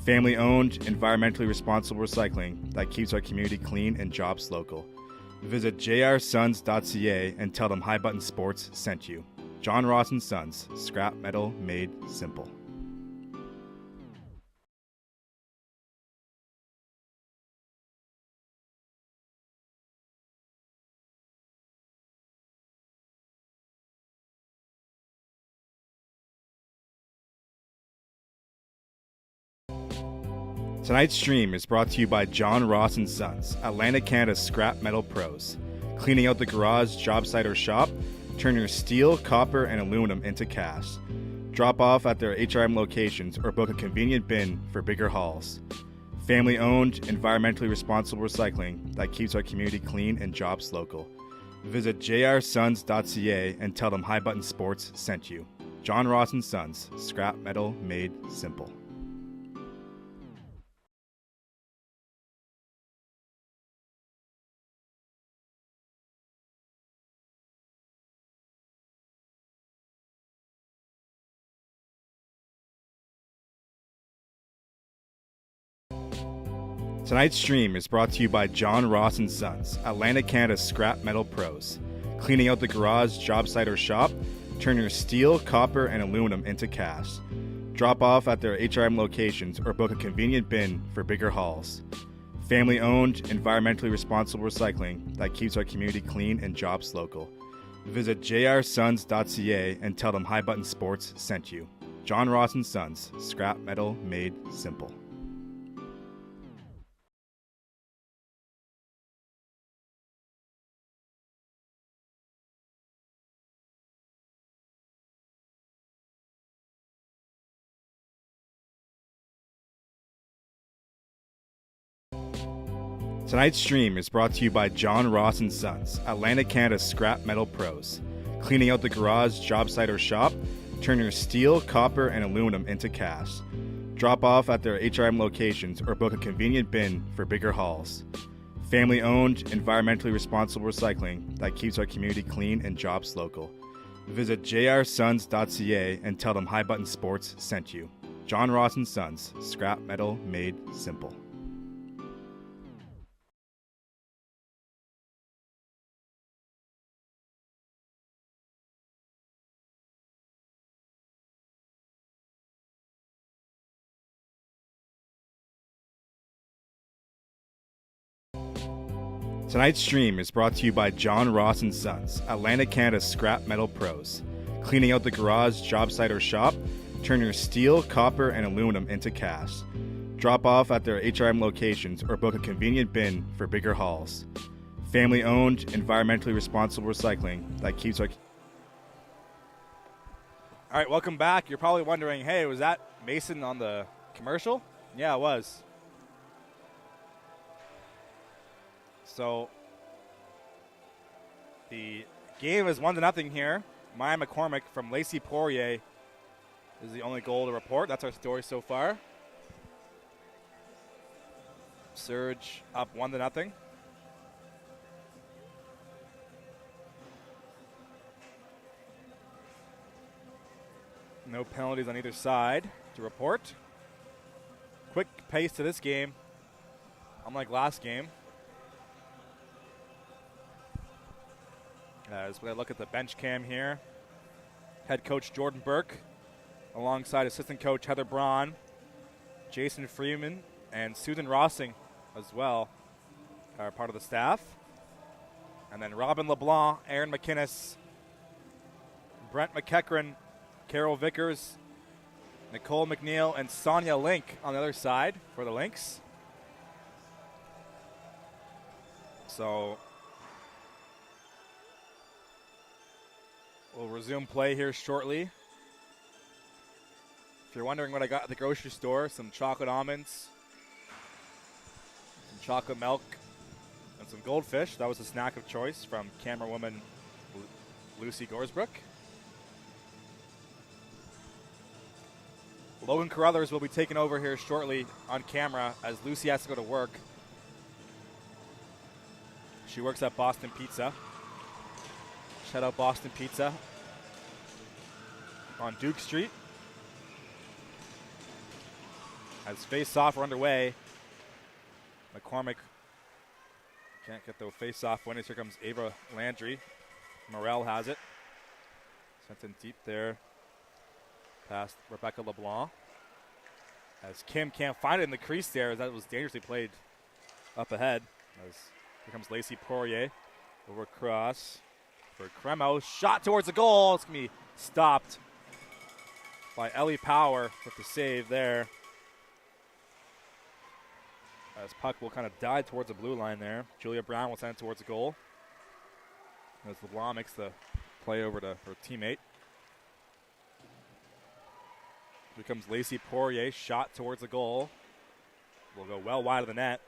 Family owned, environmentally responsible recycling that keeps our community clean and jobs local. Visit jrsons.ca and tell them High Button Sports sent you. John Ross and Sons, scrap metal made simple. Tonight's stream is brought to you by John Ross and Sons, Atlantic Canada's scrap metal pros. Cleaning out the garage, job site, or shop, turn your steel, copper, and aluminum into cash. Drop off at their HRM locations or book a convenient bin for bigger hauls. Family owned, environmentally responsible recycling that keeps our community clean and jobs local. Visit jrsons.ca and tell them High Button Sports sent you. John Ross and Sons, scrap metal made simple. Tonight's stream is brought to you by John Ross and Sons, Atlantic Canada's scrap metal pros. Cleaning out the garage, job site, or shop, turn your steel, copper, and aluminum into cash. Drop off at their HRM locations or book a convenient bin for bigger hauls. Family owned, environmentally responsible recycling that keeps our community clean and jobs local. Visit jrsons.ca and tell them High Button Sports sent you. John Ross and Sons, scrap metal made simple. Tonight's stream is brought to you by John Ross and Sons, Atlantic Canada's scrap metal pros. Cleaning out the garage, job site, or shop, turn your steel, copper, and aluminum into cash. Drop off at their HRM locations or book a convenient bin for bigger hauls. Family owned, environmentally responsible recycling that keeps our community clean and jobs local. Visit jrsons.ca and tell them High Button Sports sent you. John Ross and Sons, scrap metal made simple. Tonight's stream is brought to you by John Ross & Sons, Atlantic Canada's scrap metal pros. Cleaning out the garage, job site, or shop, turn your steel, copper, and aluminum into cash. Drop off at their HRM locations or book a convenient bin for bigger hauls. Family-owned, environmentally responsible recycling that keeps our... All right, welcome back. You're probably wondering, hey, was that Mason on the commercial? Yeah, it was. So the game is 1-0 here. Maya McCormick from Lacey Poirier is the only goal to report. That's our story so far. Surge up 1-0. No penalties on either side to report. Quick pace to this game, unlike last game. As we look at the bench cam here, head coach Jordan Burke, alongside assistant coach Heather Braun, Jason Freeman, and Susan Rossing as well are part of the staff. And then Robin LeBlanc, Aaron McInnes, Brent McEachran, Carol Vickers, Nicole McNeil, and Sonia Link on the other side for the Lynx. So we'll resume play here shortly. If you're wondering what I got at the grocery store, some chocolate almonds, some chocolate milk, and some goldfish. That was the snack of choice from camerawoman Lucy Gorsbrook. Logan Carruthers will be taking over here shortly on camera as Lucy has to go to work. She works at Boston Pizza. Shout out Boston Pizza on Duke Street. As face-off are underway, McCormick can't get the face-off winners. Here comes Ava Landry. Morel has it. Sent in deep there past Rebecca LeBlanc. As Kim can't find it in the crease there, as that was dangerously played up ahead. As here comes Lacey Poirier over cross for Cremo. Shot towards the goal. It's going to be stopped by Ellie Power with the save there. As puck will kind of dive towards the blue line there. Julia Brown will send it towards the goal. As LeBlanc makes the play over to her teammate. Here comes Lacey Poirier. Shot towards the goal. Will go well wide of the net.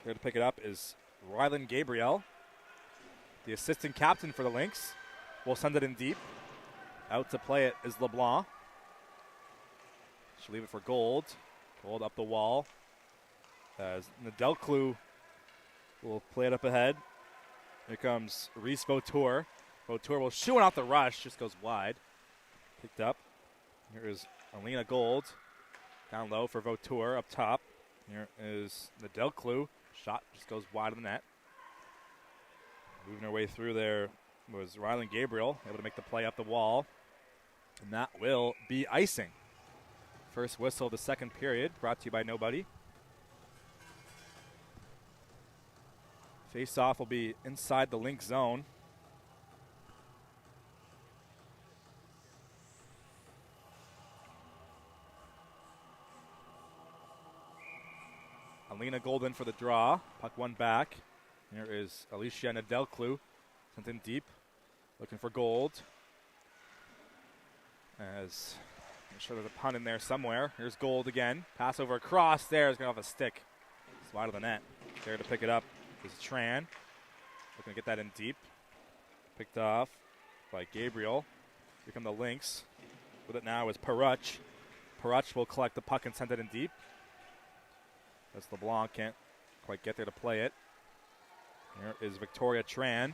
Here to pick it up is Rylan Gabriel. The assistant captain for the Lynx will send it in deep. Out to play it is LeBlanc. She'll leave it for Gold. Gold up the wall. As Nedelclue will play it up ahead. Here comes Reese Vautour. Vautour will shoot out the rush. Just goes wide. Picked up. Here is Alina Gold. Down low for Vautour up top. Here is Nedelclue. Shot just goes wide of the net. Moving her way through there was Rylan Gabriel, able to make the play up the wall. And that will be icing. First whistle of the second period, brought to you by Nobody. Face-off will be inside the Lynx zone. Alina Golden for the draw. Puck one back. Here is Alicia Nedelclue. Sent in deep. Looking for Gold. As I'm sure there's a pun in there somewhere. Here's Gold again. Pass over across there. Is going off a stick. It's wide of the net. There to pick it up is Tran. Looking to get that in deep. Picked off by Gabriel. Here come the Lynx. With it now is Paruch. Paruch will collect the puck and send it in deep. As LeBlanc can't quite get there to play it. Here is Victoria Tran.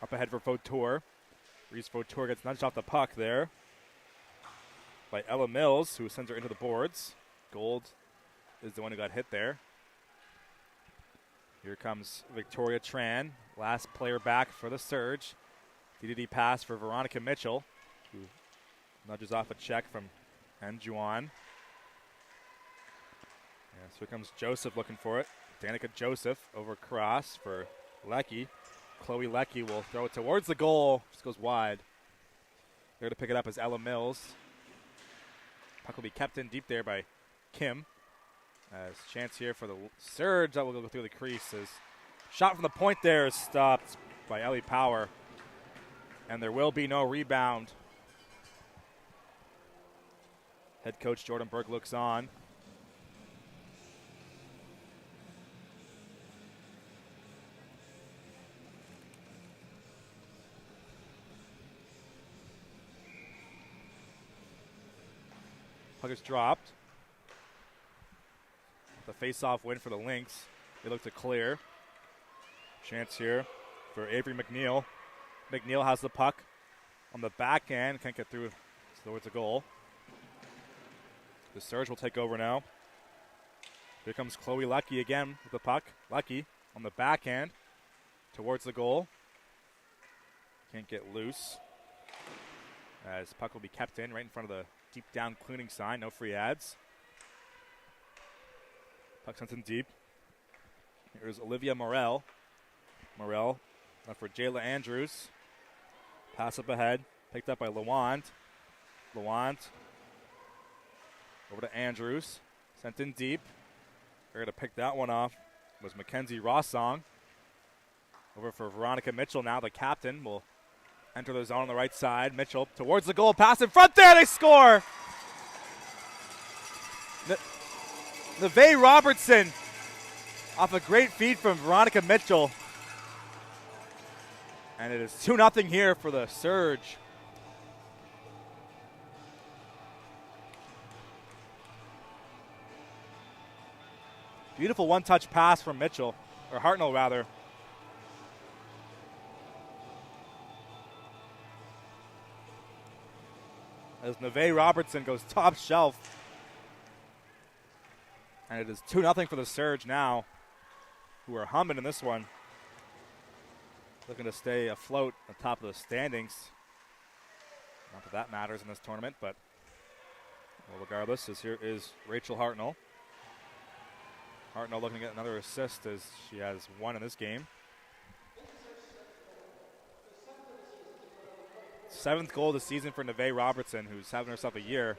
Up ahead for Vautour. Reese Vautour gets nudged off the puck there by Ella Mills, who sends her into the boards. Gold is the one who got hit there. Here comes Victoria Tran, last player back for the Surge. DDD pass for Veronica Mitchell, who nudges off a check from Anjuan. So here comes Joseph looking for it. Danica Joseph over cross for Leckie. Chloe Leckie will throw it towards the goal. Just goes wide. There to pick it up is Ella Mills. Puck will be kept in deep there by Kim. As chance here for the surge that will go through the crease. As shot from the point there is stopped by Ellie Power. And there will be no rebound. Head coach Jordan Burke looks on. Puck is dropped. The face-off win for the Lynx. They look to clear. Chance here for Avery McNeil. McNeil has the puck on the back end. Can't get through towards the goal. The Surge will take over now. Here comes Chloe Leckie again with the puck. Leckie on the back end towards the goal. Can't get loose. As puck will be kept in right in front of the deep down cleaning sign. No free ads. Puck sent in deep. Here's Olivia Morel. Morel for Jayla Andrews. Pass up ahead. Picked up by Lawand. Lawand over to Andrews. Sent in deep. They're going to pick that one off. Was Mackenzie Rossong. Over for Veronica Mitchell now. The captain will enter the zone on the right side. Mitchell towards the goal. Pass in front there. They score. Neve Robertson off a great feed from Veronica Mitchell. And it is 2-0 here for the Surge. Beautiful one-touch pass from Mitchell, or Hartnell rather. As Neve Robertson goes top shelf. And it is 2-0 for the Surge now, who are humming in this one. Looking to stay afloat at the top of the standings. Not that that matters in this tournament, but well, regardless, here is Rachel Hartnell. Hartnell looking to get another assist as she has one in this game. 7th goal of the season for Neve Robertson, who's having herself a year.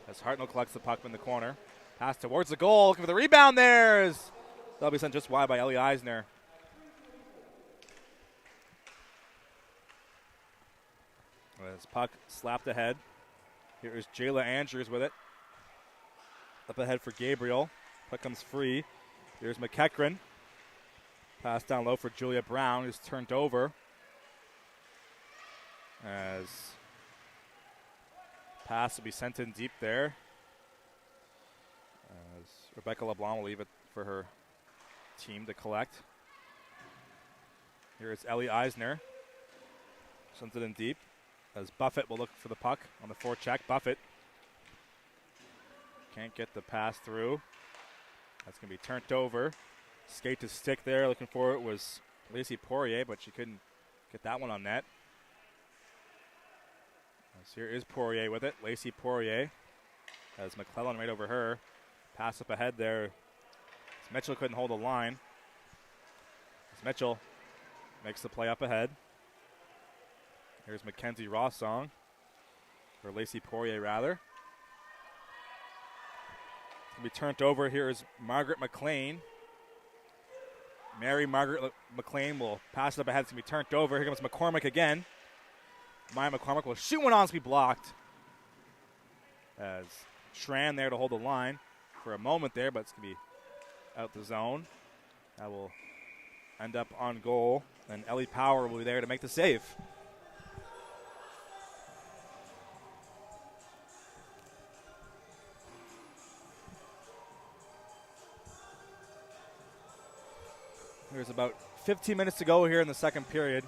As Hartnell collects the puck in the corner. Pass towards the goal, looking for the rebound there. That'll be sent just wide by Ellie Eisner. As puck slapped ahead. Here is Jayla Andrews with it. Up ahead for Gabriel. Puck comes free. Here's McEachran. Pass down low for Julia Brown, who's turned over. As pass will be sent in deep there. As Rebecca LeBlanc will leave it for her team to collect. Here is Ellie Eisner. Sends it in deep. As Buffett will look for the puck on the forecheck. Buffett can't get the pass through. That's going to be turned over. Skate to stick there. Looking for it was Lacey Poirier, but she couldn't get that one on net. As here is Poirier with it. Lacey Poirier has McClellan right over her. Pass up ahead there. As Mitchell couldn't hold the line. As Mitchell makes the play up ahead. Here's Mackenzie Rossong, or Lacey Poirier rather. It's going to be turned over. Here is Margaret McLean. Mary Margaret McLean will pass it up ahead. It's going to be turned over. Here comes McCormick again. Maya McCormick will shoot one on. It's going to be blocked. As Schran there to hold the line for a moment there, but it's going to be out the zone. That will end up on goal. And Ellie Power will be there to make the save. There's about 15 minutes to go here in the second period.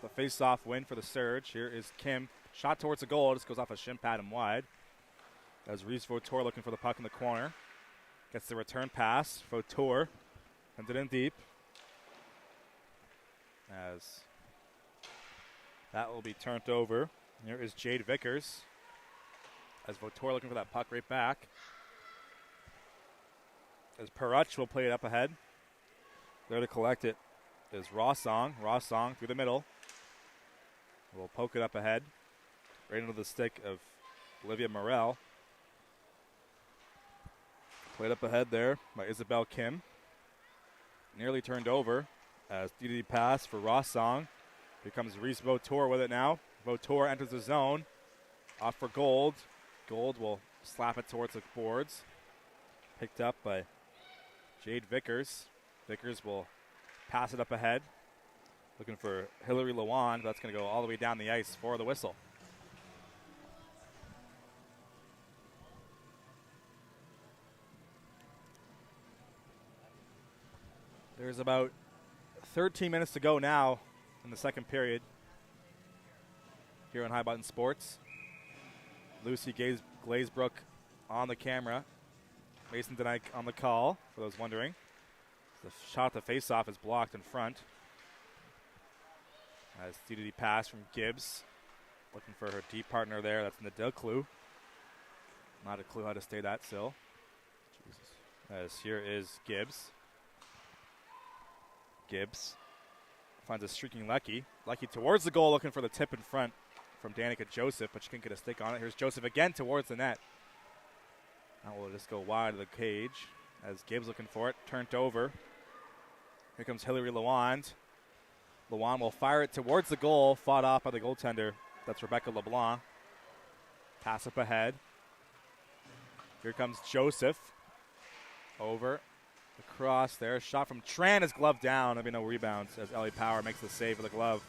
The face-off win for the Surge. Here is Kim. Shot towards the goal. Just goes off a shin pad and wide. As Reese Vautour looking for the puck in the corner. Gets the return pass. Vautour sends it in deep. As that will be turned over. Here is Jade Vickers. As Votor looking for that puck right back. As Peruch will play it up ahead. There to collect it is Rossong. Rossong through the middle. Will poke it up ahead. Right into the stick of Olivia Morel. Played up ahead there by Isabel Kim. Nearly turned over as DD pass for Rossong. Here comes Reese Votor with it now. Votor enters the zone. Off for Gold. Gold will slap it towards the boards. Picked up by Jade Vickers. Vickers will pass it up ahead. Looking for Hillary Lewan. That's going to go all the way down the ice for the whistle. There's about 13 minutes to go now in the second period here on High Button Sports. Lucy Glazebrook on the camera. Mason Denike on the call, for those wondering. The shot at the faceoff is blocked in front. As DD pass from Gibbs. Looking for her deep partner there. That's Nadil Clue. Not a clue how to stay that still. Jesus. As here is Gibbs. Gibbs finds a streaking Lucky. Lucky towards the goal, looking for the tip in front from Danica Joseph, but she can't get a stick on it. Here's Joseph again towards the net. Now we'll just go wide of the cage as Gibbs looking for it. Turned over. Here comes Hillary Lewand. Lewand will fire it towards the goal, fought off by the goaltender. That's Rebecca LeBlanc. Pass up ahead. Here comes Joseph. Over. Across there. Shot from Tran is gloved down. There'll be no rebounds as Ellie Power makes the save with the glove.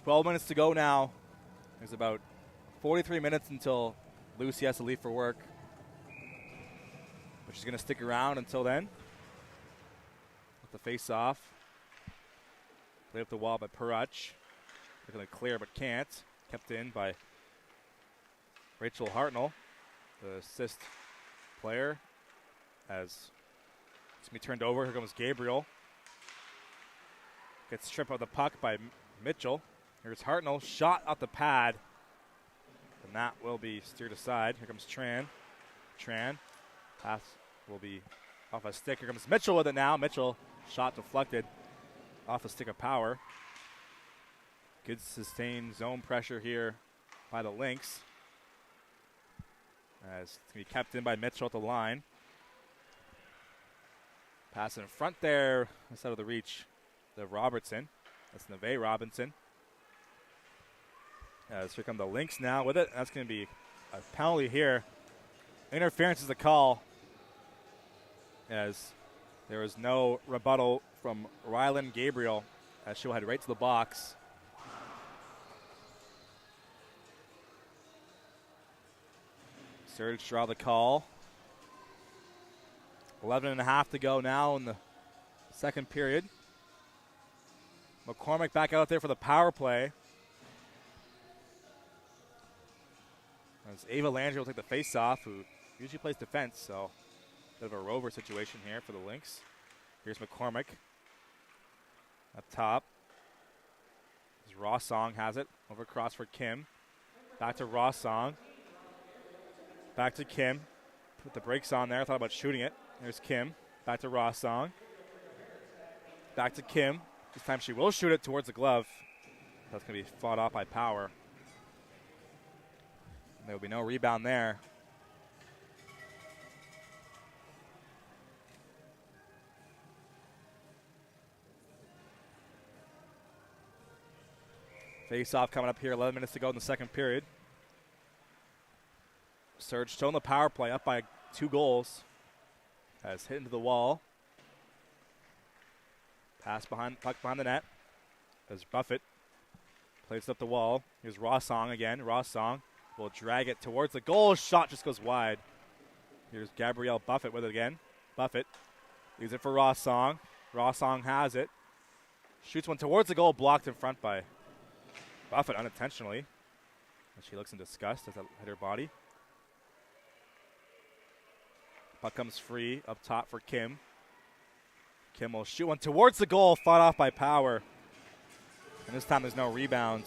"12 minutes to go now. There's about 43 minutes until Lucy has to leave for work. But she's going to stick around until then. With the face off. Play up the wall by Peruch. Looking to clear but can't. Kept in by Rachel Hartnell, the assist player. As it's going to be turned over. Here comes Gabriel. Gets stripped of the puck by Mitchell. Here's Hartnell. Shot off the pad. And that will be steered aside. Here comes Tran. Tran. Pass will be off a stick. Here comes Mitchell with it now. Mitchell. Shot deflected off a stick of Power. Good sustained zone pressure here by the Lynx. As it's going to be kept in by Mitchell at the line. Pass in front there. That's out of the reach of Robertson. That's Neve Robinson. As here come the Lynx now with it. That's going to be a penalty here. Interference is the call. As there was no rebuttal from Rylan Gabriel as she'll head right to the box. Serge draw the call. 11 and a half to go now in the second period. McCormick back out there for the power play. As Ava Landry will take the face-off, who usually plays defense, so bit of a rover situation here for the Lynx. Here's McCormick up top. As Rossong has it, over across for Kim. Back to Rossong. Back to Kim. Put the brakes on there. Thought about shooting it. There's Kim. Back to Rossong. Back to Kim. This time she will shoot it towards the glove. That's going to be fought off by Power. There will be no rebound there. Face-off coming up here. 11 minutes to go in the second period. Surge still in the power play, up by 2 goals. Has hit into the wall. Pass behind, puck behind the net. As Buffett plays up the wall. Here's Rossong again. Rossong will drag it towards the goal. Shot just goes wide. Here's Gabrielle Buffett with it again. Buffett leaves it for Rossong. Rossong has it. Shoots one towards the goal, blocked in front by Buffett unintentionally. And she looks in disgust as that hit her body. Puck comes free up top for Kim. Kim will shoot one towards the goal, fought off by Power. And this time there's no rebound.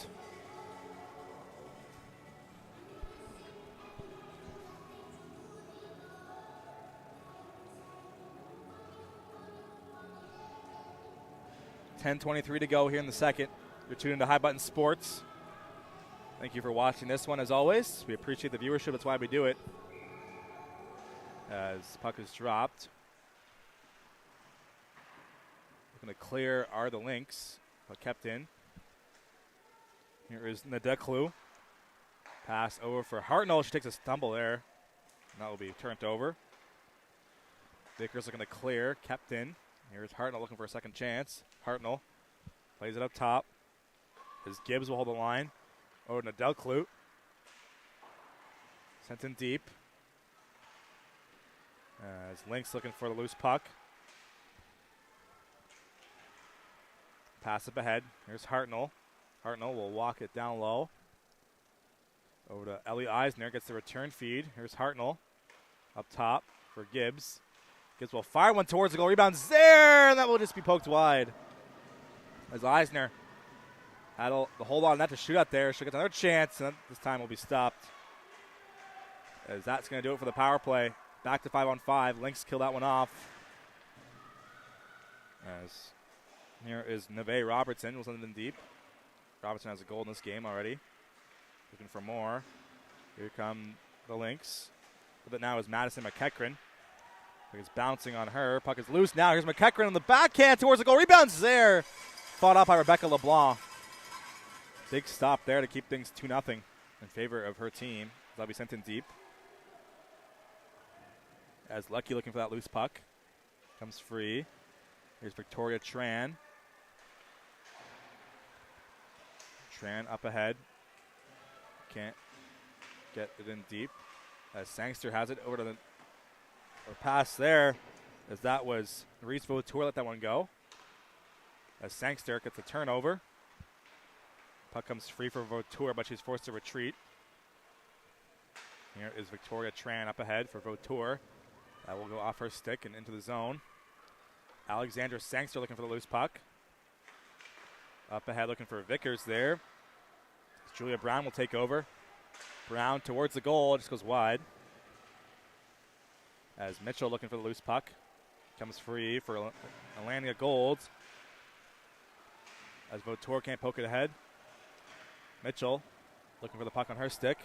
.10:23 to go here in the second. You're tuned into High Button Sports. Thank you for watching this one as always. We appreciate the viewership. That's why we do it. As puck is dropped. Looking to clear are the Lynx, but kept in. Here is Nadeklu. Pass over for Hartnell. She takes a stumble there. And that will be turned over. Vickers looking to clear, kept in. Here's Hartnell looking for a second chance. Hartnell plays it up top. As Gibbs will hold the line. Over to Nadeklu. Sent in deep. As Lynx looking for the loose puck. Pass up ahead. Here's Hartnell. Hartnell will walk it down low. Over to Ellie Eisner. Gets the return feed. Here's Hartnell. Up top for Gibbs. Gibbs will fire one towards the goal. Rebounds there. And that will just be poked wide. As Eisner had the hold on net to shoot out there. She'll get another chance. And this time will be stopped. As that's going to do it for the power play. Back to 5-on-5. Lynx kill that one off. As here is Neve Robertson. Will send it in deep. Robertson has a goal in this game already. Looking for more. Here come the Lynx. But now is Madison McEachran. It's bouncing on her. Puck is loose now. Here's McEachran on the backhand towards the goal. Rebounds there. Fought off by Rebecca LeBlanc. Big stop there to keep things 2-0 in favor of her team. That'll be sent in deep. As Lucky looking for that loose puck. Comes free. Here's Victoria Tran. Tran up ahead. Can't get it in deep. As Sangster has it over to the pass there. As that was Reese Vautour let that one go. As Sangster gets a turnover. Puck comes free for Vautour, but she's forced to retreat. Here is Victoria Tran up ahead for Vautour. That will go off her stick and into the zone. Alexandra Sangster looking for the loose puck. Up ahead looking for Vickers there. Julia Brown will take over. Brown towards the goal, just goes wide. As Mitchell looking for the loose puck. Comes free for Alania Gold. As Vautour can't poke it ahead. Mitchell looking for the puck on her stick.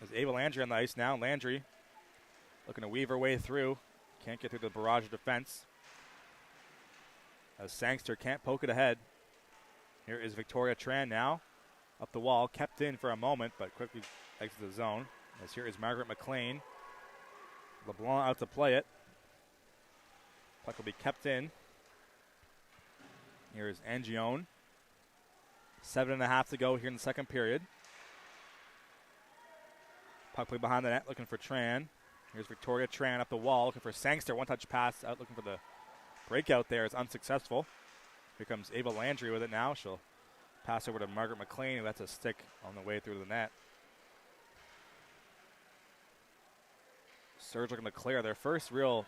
As Ava Landry on the ice now. Landry looking to weave her way through. Can't get through the barrage of defense. As Sangster can't poke it ahead. Here is Victoria Tran now. Up the wall, kept in for a moment, but quickly exits the zone. As here is Margaret McLean. LeBlanc out to play it. Puck will be kept in. Here is Angione. 7.5 to go here in the second period. Puck play behind the net, looking for Tran. Here's Victoria Tran up the wall, looking for Sangster. One-touch pass out, looking for the breakout there. Is unsuccessful. Here comes Ava Landry with it now. She'll pass over to Margaret McLean, who lets a stick on the way through the net. Surge looking to clear their first real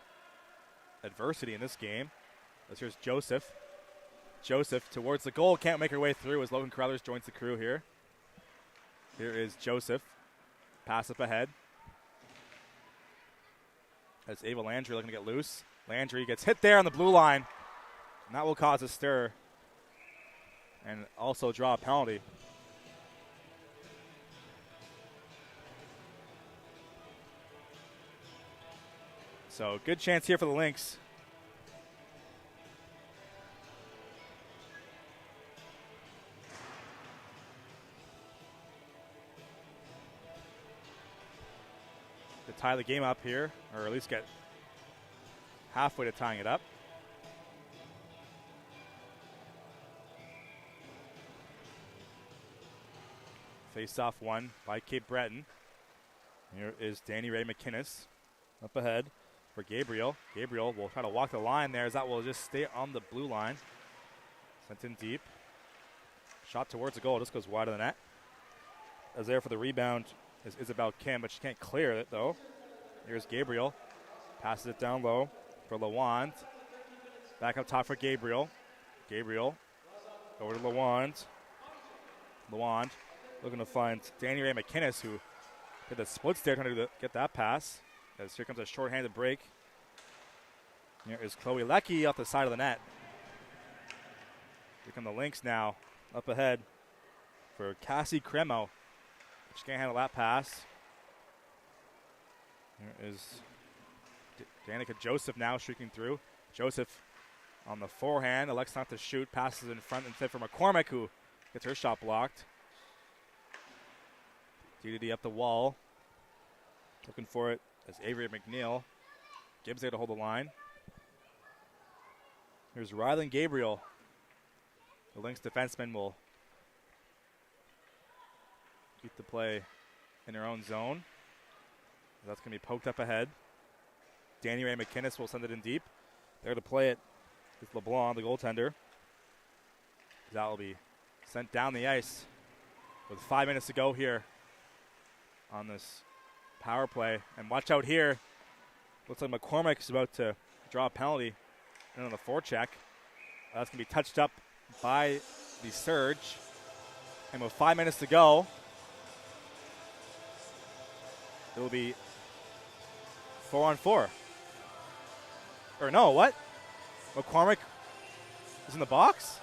adversity in this game. As here's Joseph. Joseph towards the goal. Can't make her way through as Logan Carruthers joins the crew here. Here is Joseph. Pass up ahead. As Ava Landry looking to get loose. Landry gets hit there on the blue line. And that will cause a stir. And also draw a penalty. So good chance here for the Lynx. To tie the game up here, or at least get halfway to tying it up. Face-off won by Cape Breton. Here is Danny Ray McInnes up ahead for Gabriel. Gabriel will try to walk the line there as that will just stay on the blue line. Sent in deep. Shot towards the goal, just goes wide of the net. As there for the rebound is Isabel Kim, but she can't clear it though. Here's Gabriel. Passes it down low. for Lawand. Back up top for Gabriel. Gabriel over to Lawand. Lawand looking to find Danny Ray McInnes, who did the split stare trying to get that pass. As here comes a short-handed break. Here is Chloe Leckie off the side of the net. Here come the Lynx now up ahead for Cassie Cremo. She can't handle that pass. Here is Danica Joseph now streaking through. Joseph on the forehand, elects not to shoot, passes in front instead for McCormick, who gets her shot blocked. DDD up the wall. Looking for it as Avery McNeil. Gibbs there to hold the line. Here's Rylan Gabriel. The Lynx defenseman will keep the play in their own zone. That's going to be poked up ahead. Danny Ray McInnes will send it in deep. There to play it is LeBlanc, the goaltender. That will be sent down the ice with 5 minutes to go here on this power play. And watch out here. Looks like McCormick is about to draw a penalty and on the forecheck. That's going to be touched up by the Surge. And with 5 minutes to go, it will be 4-on-4. Or no, what? McCormick is in the box?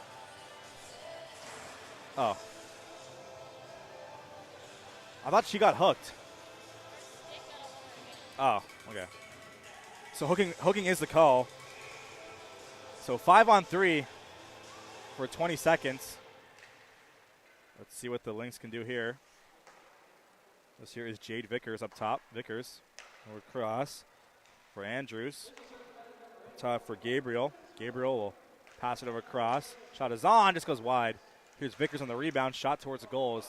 Oh. I thought she got hooked. Oh, okay. So hooking is the call. So 5-on-3 for 20 seconds. Let's see what the Lynx can do here. This here is Jade Vickers up top. Vickers over cross for Andrews. Up top for Gabriel. Gabriel will pass it over cross. Shot is on, just goes wide. Here's Vickers on the rebound. Shot towards the goal.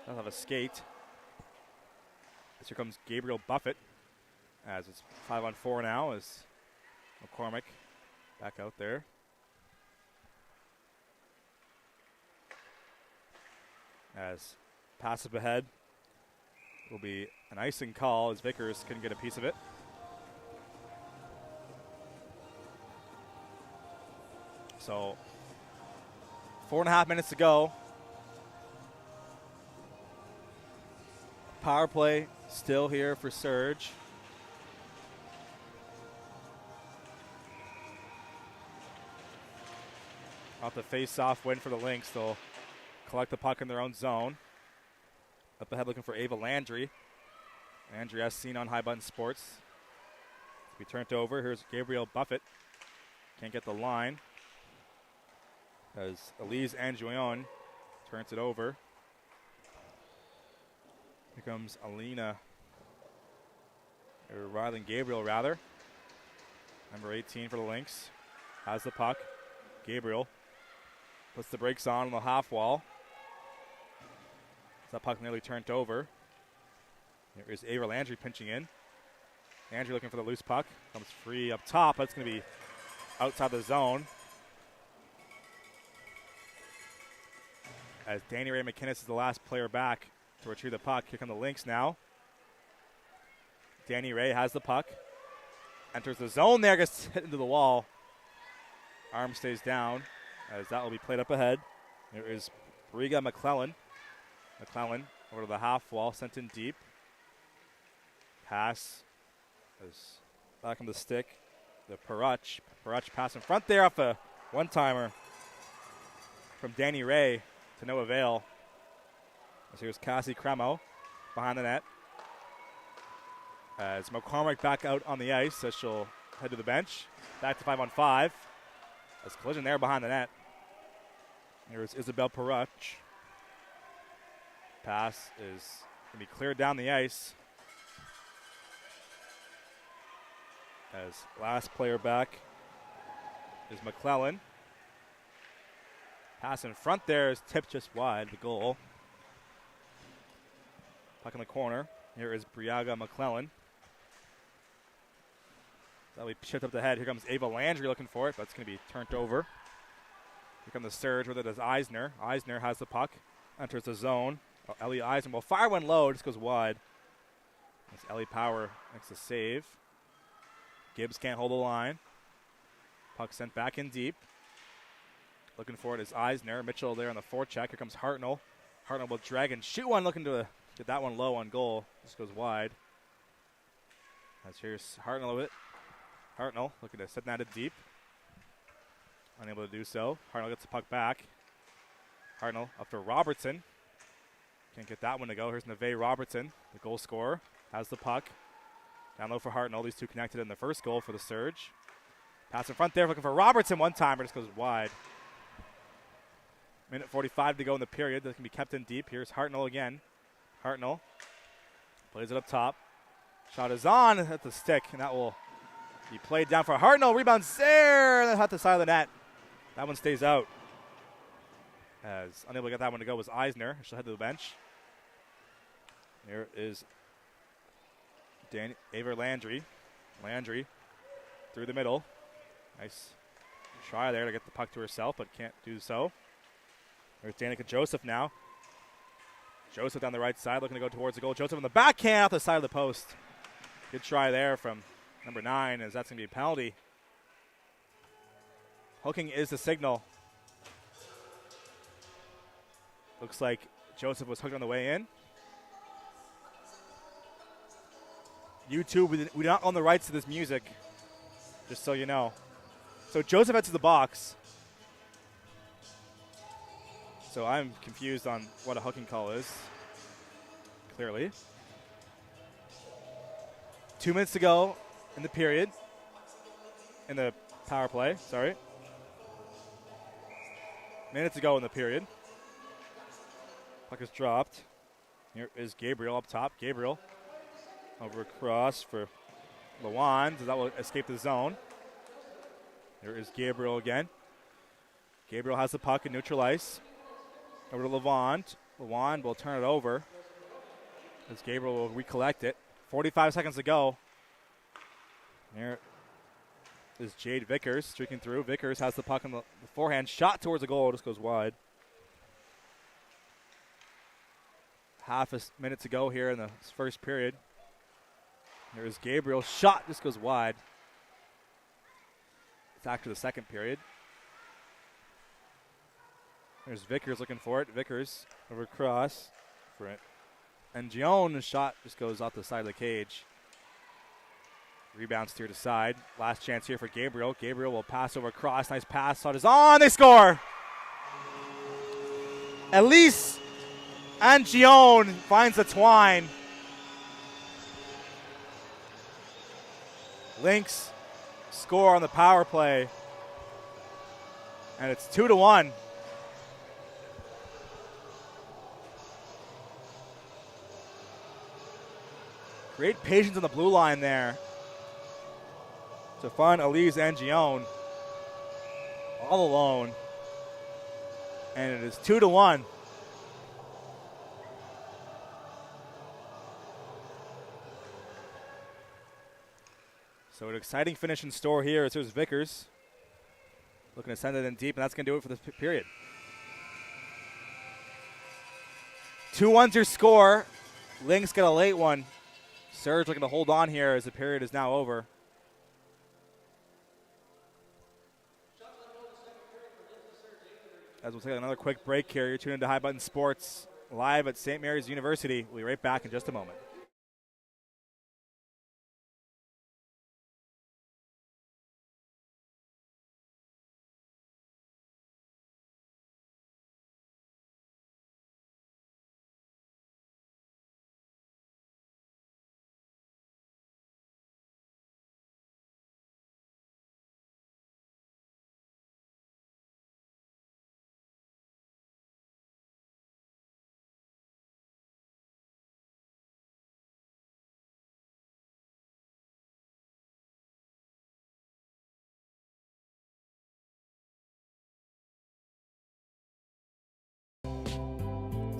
Doesn't have a skate. Here comes Gabriel Buffett. As it's 5-on-4 now as McCormick back out there. As pass up ahead will be an icing call as Vickers couldn't get a piece of it. So 4.5 minutes to go. Power play still here for Surge. Off the face-off win for the Lynx. They'll collect the puck in their own zone. Up ahead looking for Ava Landry. Landry as seen on High Button Sports. To be turned over. Here's Gabriel Buffett. Can't get the line. As Elise Anguillon turns it over. Here comes Alina. Or Rylan Gabriel, rather. Number 18 for the Lynx. Has the puck. Gabriel puts the brakes on the half wall. That puck nearly turned over. There is Ava Landry pinching in. Landry looking for the loose puck. Comes free up top. That's going to be outside the zone. As Danny Ray McInnes is the last player back to retrieve the puck. Here come the Lynx now. Danny Ray has the puck. Enters the zone there, gets hit into the wall. Arm stays down as that will be played up ahead. There is Briga McClellan. McClellan over to the half wall, sent in deep. Pass is back on the stick. The Paruch pass in front there off a one-timer from Danny Ray to no avail. As here's Cassie Cremo behind the net. As McCormick back out on the ice, so she'll head to the bench. Back to 5-on-5. As collision there behind the net. Here's Isabel Paruch. Pass is going to be cleared down the ice. As last player back is McClellan. Pass in front there is tipped just wide, the goal. Puck in the corner. Here is Briaga McClellan. That'll be chipped up the head. Here comes Ava Landry looking for it, but it's going to be turned over. Here comes the Surge with it as Eisner. Eisner has the puck, enters the zone. Ellie Eisner will fire one low, just goes wide. As Ellie Power makes the save. Gibbs can't hold the line. Puck sent back in deep. Looking for it is Eisner. Mitchell there on the forecheck. Here comes Hartnell. Hartnell will drag and shoot one, looking to get that one low on goal. This goes wide. As here's Hartnell with it. Hartnell looking to set that in deep. Unable to do so. Hartnell gets the puck back. Hartnell up to Robertson. Can't get that one to go. Here's Neve Robertson, the goal scorer. Has the puck. Down low for Hartnell. These two connected in the first goal for the Surge. Pass in front there, looking for Robertson. One timer, just goes wide. Minute 45 to go in the period. That can be kept in deep. Here's Hartnell again. Hartnell plays it up top. Shot is on at the stick, and that will be played down for Hartnell. Rebounds there, and then at the side of the net. That one stays out. As unable to get that one to go was Eisner. She'll head to the bench. Here is Aver Landry. Landry through the middle. Nice try there to get the puck to herself, but can't do so. There's Danica Joseph now. Joseph down the right side, looking to go towards the goal. Joseph on the backhand off the side of the post. Good try there from number 9, as that's going to be a penalty. Hooking is the signal. Looks like Joseph was hooked on the way in. U2, we do not own the rights to this music, just so you know. So Joseph heads to the box. So I'm confused on what a hooking call is, clearly. 2 minutes to go in the period, in the power play, sorry. Minutes to go in the period. Puck is dropped. Here is Gabriel up top. Gabriel over across for Lewan. That will escape the zone. There is Gabriel again. Gabriel has the puck in neutral ice. Over to Levant. Lewan will turn it over as Gabriel will recollect it. 45 seconds to go. There is Jade Vickers streaking through. Vickers has the puck on the forehand. Shot towards the goal. Just goes wide. Half a minute to go here in the first period. There is Gabriel. Shot just goes wide. It's after the second period. There's Vickers looking for it. Vickers over across for it. And Gion's shot just goes off the side of the cage. Rebound steered aside. Last chance here for Gabriel. Gabriel will pass over across. Nice pass. Shot is on. They score. Elise and Gion finds the twine. Lynx score on the power play. And it's 2-1. Great patience on the blue line there to find Elise and Gion all alone. And it is 2-1. So an exciting finish in store here as there's Vickers looking to send it in deep, and that's going to do it for this period. 2-1's your score. Lynx get a late one. Surge looking to hold on here as the period is now over. As we'll take another quick break here, you're tuned into High Button Sports live at St. Mary's University. We'll be right back in just a moment.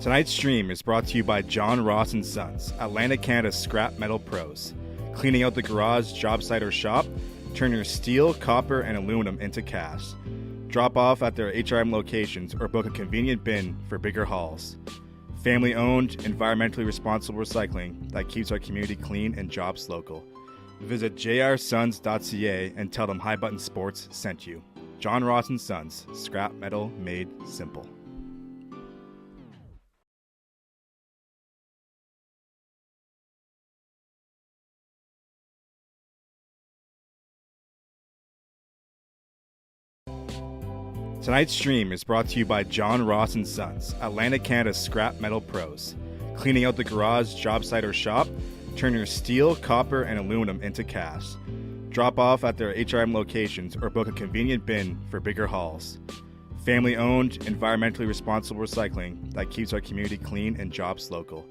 Tonight's stream is brought to you by John Ross & Sons, Atlantic Canada's scrap metal pros. Cleaning out the garage, job site, or shop, turn your steel, copper, and aluminum into cast. Drop off at their HRM locations or book a convenient bin for bigger hauls. Family-owned, environmentally responsible recycling that keeps our community clean and jobs local. Visit jrsons.ca and tell them High Button Sports sent you. John Ross and Sons, scrap metal made simple. Tonight's stream is brought to you by John Ross and Sons, Atlantic, Canada's scrap metal pros. Cleaning out the garage, job site, or shop, turn your steel, copper, and aluminum into cash. Drop off at their HRM locations or book a convenient bin for bigger hauls. Family-owned, environmentally responsible recycling that keeps our community clean and jobs local.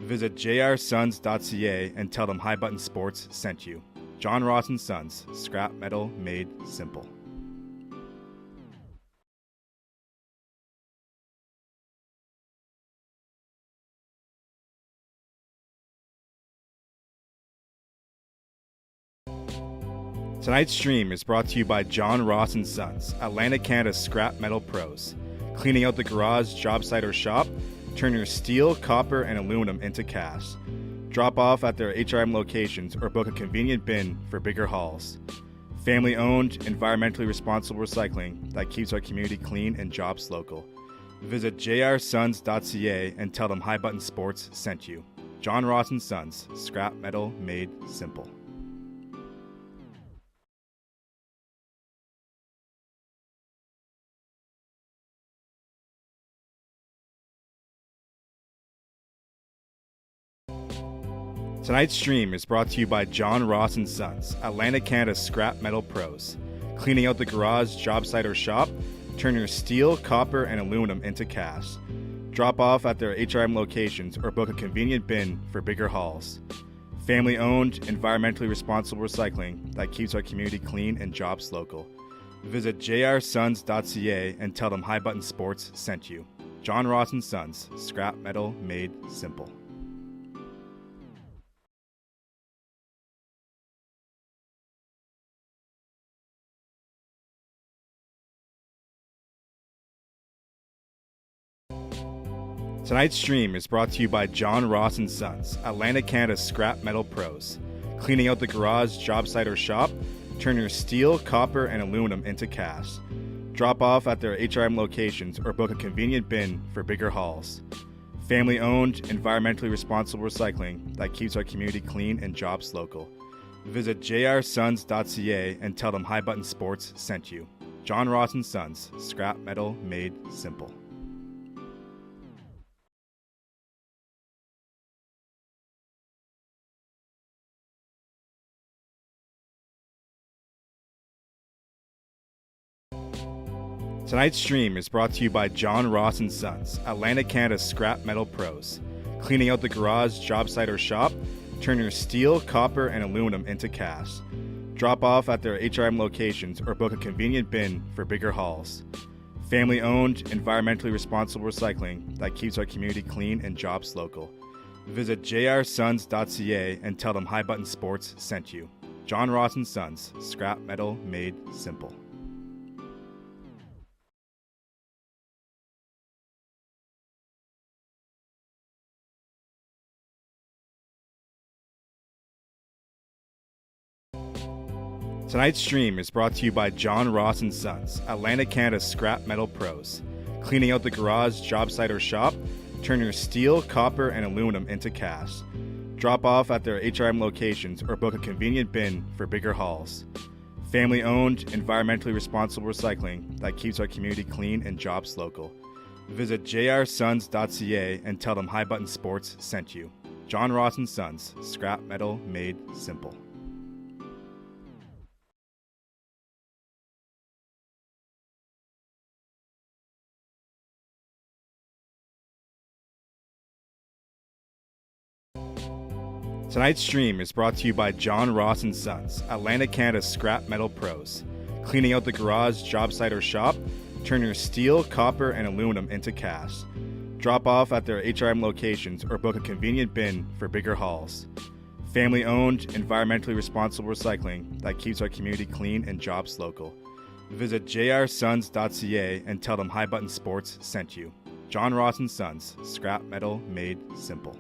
Visit jrsons.ca and tell them High Button Sports sent you. John Ross and Sons, scrap metal made simple. Tonight's stream is brought to you by John Ross and Sons, Atlantic, Canada's scrap metal pros. Cleaning out the garage, job site, or shop, turn your steel, copper, and aluminum into cash. Drop off at their HRM locations or book a convenient bin for bigger hauls. Family-owned, environmentally responsible recycling that keeps our community clean and jobs local. Visit jrsons.ca and tell them High Button Sports sent you. John Ross and Sons, scrap metal made simple. Tonight's stream is brought to you by John Ross and Sons, Atlantic, Canada's scrap metal pros. Cleaning out the garage, job site, or shop, turn your steel, copper, and aluminum into cash. Drop off at their HRM locations or book a convenient bin for bigger hauls. Family-owned, environmentally responsible recycling that keeps our community clean and jobs local. Visit jrsons.ca and tell them High Button Sports sent you. John Ross and Sons, scrap metal made simple. Tonight's stream is brought to you by John Ross and Sons, Atlantic, Canada's scrap metal pros. Cleaning out the garage, job site, or shop, turn your steel, copper, and aluminum into cash. Drop off at their HRM locations or book a convenient bin for bigger hauls. Family-owned, environmentally responsible recycling that keeps our community clean and jobs local. Visit jrsons.ca and tell them High Button Sports sent you. John Ross and Sons, scrap metal made simple. Tonight's stream is brought to you by John Ross and Sons, Atlantic, Canada's scrap metal pros. Cleaning out the garage, job site, or shop, turn your steel, copper, and aluminum into cash. Drop off at their HRM locations or book a convenient bin for bigger hauls. Family-owned, environmentally responsible recycling that keeps our community clean and jobs local. Visit jrsons.ca and tell them High Button Sports sent you. John Ross and Sons, scrap metal made simple. Tonight's stream is brought to you by John Ross and Sons, Atlantic, Canada's scrap metal pros. Cleaning out the garage, job site, or shop, turn your steel, copper, and aluminum into cash. Drop off at their HRM locations or book a convenient bin for bigger hauls. Family-owned, environmentally responsible recycling that keeps our community clean and jobs local. Visit jrsons.ca and tell them High Button Sports sent you. John Ross and Sons, scrap metal made simple. Tonight's stream is brought to you by John Ross and Sons, Atlantic, Canada's scrap metal pros. Cleaning out the garage, job site, or shop, turn your steel, copper, and aluminum into cash. Drop off at their HRM locations or book a convenient bin for bigger hauls. Family-owned, environmentally responsible recycling that keeps our community clean and jobs local. Visit jrsons.ca and tell them High Button Sports sent you. John Ross and Sons, scrap metal made simple.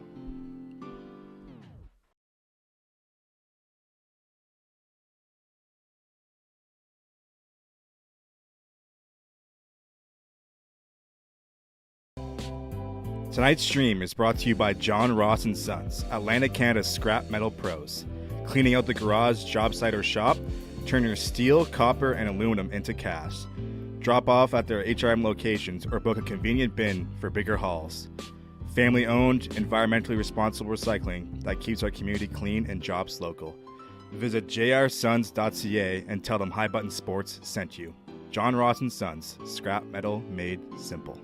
Tonight's stream is brought to you by John Ross and Sons, Atlantic Canada's scrap metal pros. Cleaning out the garage, job site, or shop, turn your steel, copper, and aluminum into cash. Drop off at their HRM locations or book a convenient bin for bigger hauls. Family-owned, environmentally responsible recycling that keeps our community clean and jobs local. Visit jrsons.ca and tell them High Button Sports sent you. John Ross and Sons, scrap metal made simple.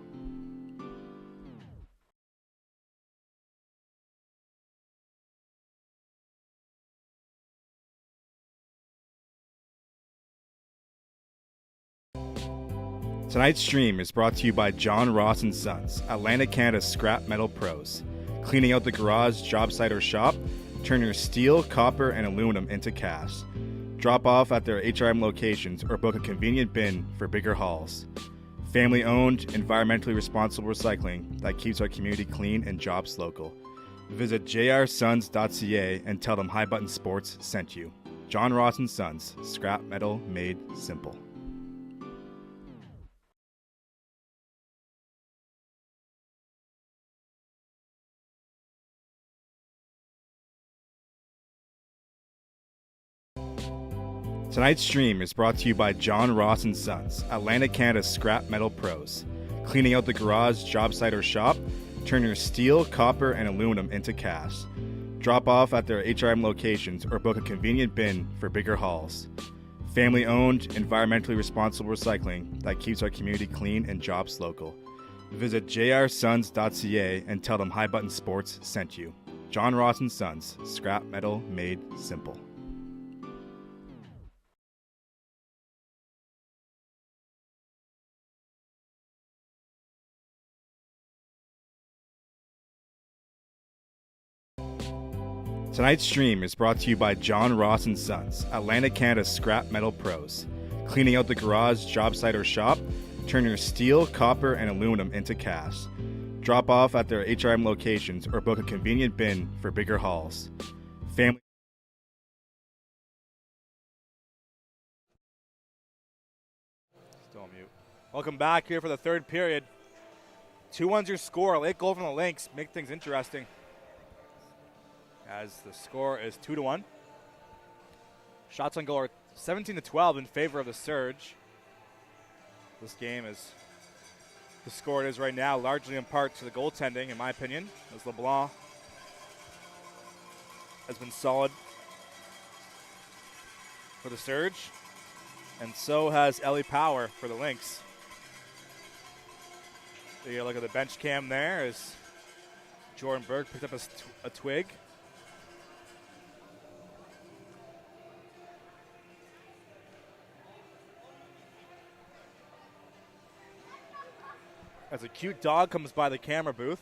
Tonight's stream is brought to you by John Ross and Sons, Atlantic Canada's scrap metal pros. Cleaning out the garage, job site, or shop, turn your steel, copper, and aluminum into cash. Drop off at their HRM locations or book a convenient bin for bigger hauls. Family-owned, environmentally responsible recycling that keeps our community clean and jobs local. Visit jrsons.ca and tell them High Button Sports sent you. John Ross and Sons, scrap metal made simple. Tonight's stream is brought to you by John Ross and Sons, Atlantic Canada's scrap metal pros. Cleaning out the garage, job site, or shop, turn your steel, copper, and aluminum into cash. Drop off at their HRM locations or book a convenient bin for bigger hauls. Family-owned, environmentally responsible recycling that keeps our community clean and jobs local. Visit jrsons.ca and tell them High Button Sports sent you. John Ross and Sons, scrap metal made simple. Tonight's stream is brought to you by John Ross and Sons, Atlantic Canada's scrap metal pros. Cleaning out the garage, job site, or shop, turn your steel, copper, and aluminum into cash. Drop off at their HRM locations or book a convenient bin for bigger hauls. Family. Still on mute. Welcome back here for the third period. 2-1's your score. Late goal from the Lynx. Make things interesting, as the score is 2-1. Shots on goal are 17-12 in favor of the Surge. This game is the score it is right now, largely in part to the goaltending, in my opinion, as LeBlanc has been solid for the Surge, and so has Ellie Power for the Lynx. You look at the bench cam there as Jordan Berg picked up a twig. As a cute dog comes by the camera booth,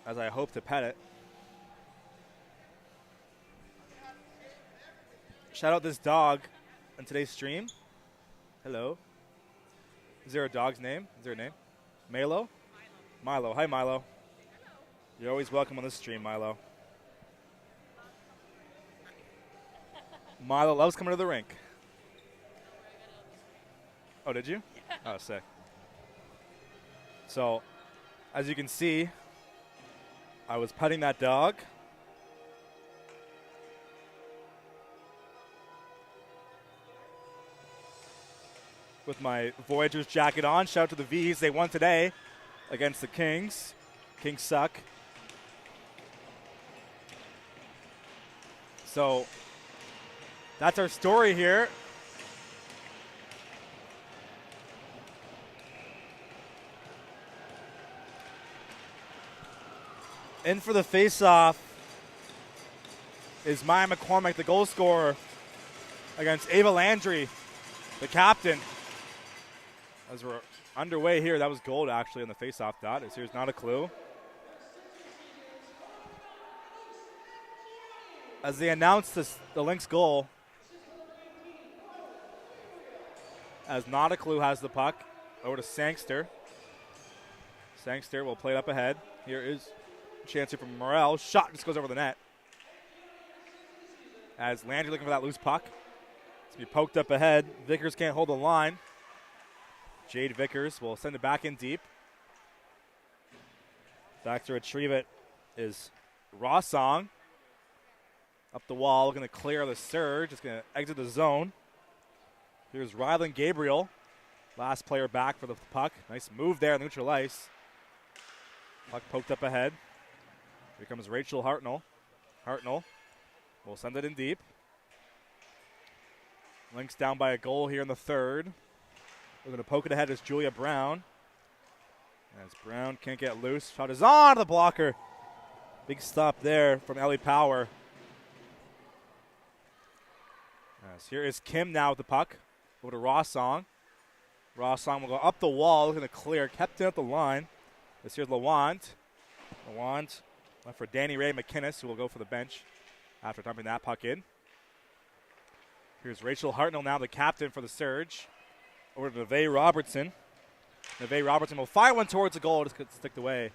as I hope to pet it. Shout out this dog on today's stream. Hello. Is there a dog's name? Is there a name? Milo? Milo. Hi, Milo. You're always welcome on this stream, Milo. Milo loves coming to the rink. Oh, did you? Oh, sick. So, as you can see, I was petting that dog. With my Voyagers jacket on. Shout out to the Vs. They won today against the Kings. Kings suck. So, that's our story here. In for the face-off is Maya McCormick, the goal scorer, against Ava Landry, the captain. As we're underway here, that was gold actually on the face-off dot. Here's not a clue. As they announce the Lynx goal, as not a clue has the puck over to Sangster. Sangster will play it up ahead. Here is chance here from Morel. Shot just goes over the net. As Landry looking for that loose puck. It's going to be poked up ahead. Vickers can't hold the line. Jade Vickers will send it back in deep. Back to retrieve it is Rossong. Up the wall, looking to clear the surge. It's going to exit the zone. Here's Rylan Gabriel. Last player back for the puck. Nice move there, neutral ice. Puck poked up ahead. Here comes Rachel Hartnell. Hartnell will send it in deep. Lynx down by a goal here in the third. We're going to poke it ahead as Julia Brown. As Brown can't get loose. Shot is on the blocker. Big stop there from Ellie Power. As here is Kim now with the puck. Over to Rossong. Rossong will go up the wall, looking to clear. Kept it at the line. This here's Lawant. Lawant left for Danny Ray McInnes, who will go for the bench after dumping that puck in. Here's Rachel Hartnell now, the captain for the Surge. Over to Neve Robertson. Neve Robertson will fire one towards the goal, just gets sticked away.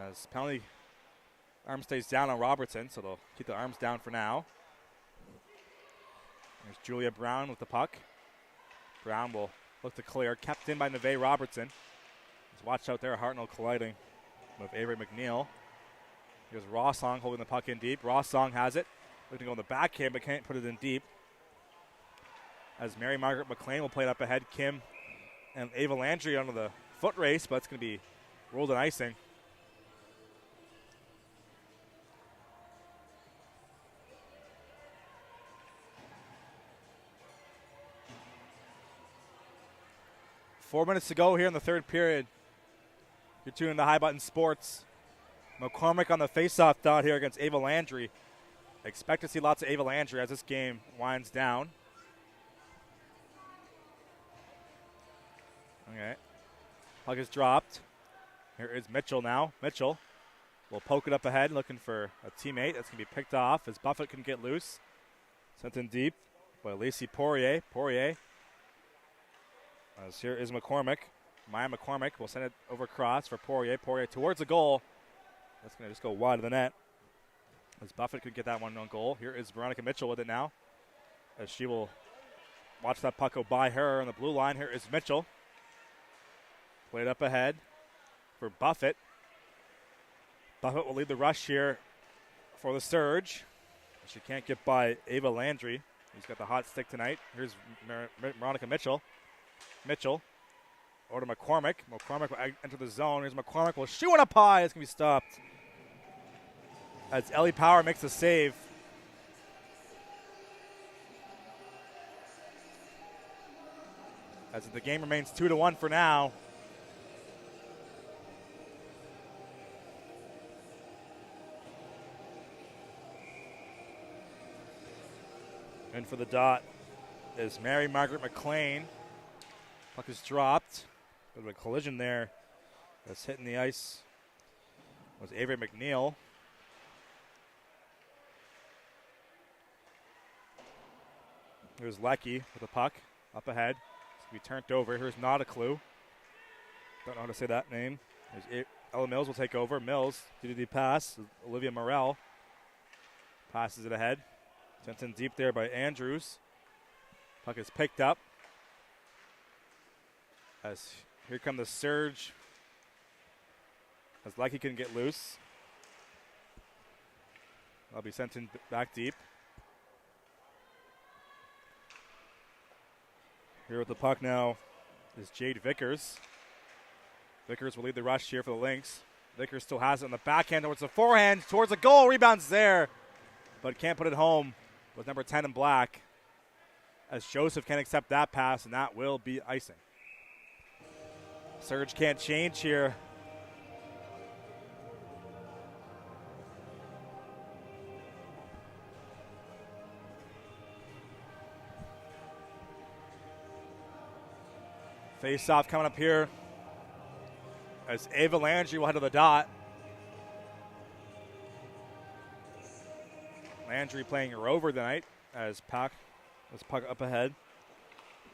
As penalty arm stays down on Robertson, so they'll keep the arms down for now. There's Julia Brown with the puck. Brown will look to clear, kept in by Neve Robertson. Just watch out there, Hartnell colliding with Avery McNeil. Here's Rossong holding the puck in deep. Rossong has it. Looking to go in the backhand, but can't put it in deep. As Mary Margaret McLean will play it up ahead. Kim and Ava Landry under the foot race, but it's going to be ruled in icing. Four minutes to go here in the third period. You're tuning to High Button Sports. McCormick on the faceoff dot here against Ava Landry. Expect to see lots of Ava Landry as this game winds down. Okay. Puck is dropped. Here is Mitchell now. Mitchell will poke it up ahead, looking for a teammate. That's going to be picked off as Buffett couldn't get loose. Sent in deep by Lacey Poirier. Poirier. As here is McCormick. Maya McCormick will send it over cross for Poirier. Poirier towards the goal. That's going to just go wide of the net. As Buffett could get that one on goal. Here is Veronica Mitchell with it now. As she will watch that puck go by her on the blue line. Here is Mitchell. Played up ahead for Buffett. Buffett will lead the rush here for the Surge. She can't get by Ava Landry, who's got the hot stick tonight. Here's Veronica Mitchell. Mitchell over to McCormick. McCormick will enter the zone. Here's McCormick. Will shoot one up high. It's going to be stopped. As Ellie Power makes the save. As the game remains 2-1 for now. In for the dot is Mary Margaret McLean. Puck is dropped. Bit of a collision there. That's hitting the ice was Avery McNeil. Here's Lecky with the puck up ahead. It's going to be turned over. Here's Not a Clue. Don't know how to say that name. Ella Mills will take over. Mills, DDD pass. Olivia Morrell passes it ahead. Sent in deep there by Andrews. Puck is picked up. As here come the Surge. As Lecky can get loose. I'll be sent in back deep. Here with the puck now is Jade Vickers. Vickers will lead the rush here for the Lynx. Vickers still has it on the backhand towards the forehand, towards the goal. Rebounds there, but can't put it home with number 10 in black. As Joseph can't accept that pass, and that will be icing. Surge can't change here. Face-off coming up here as Ava Landry will head to the dot. Landry playing her over tonight as puck up ahead.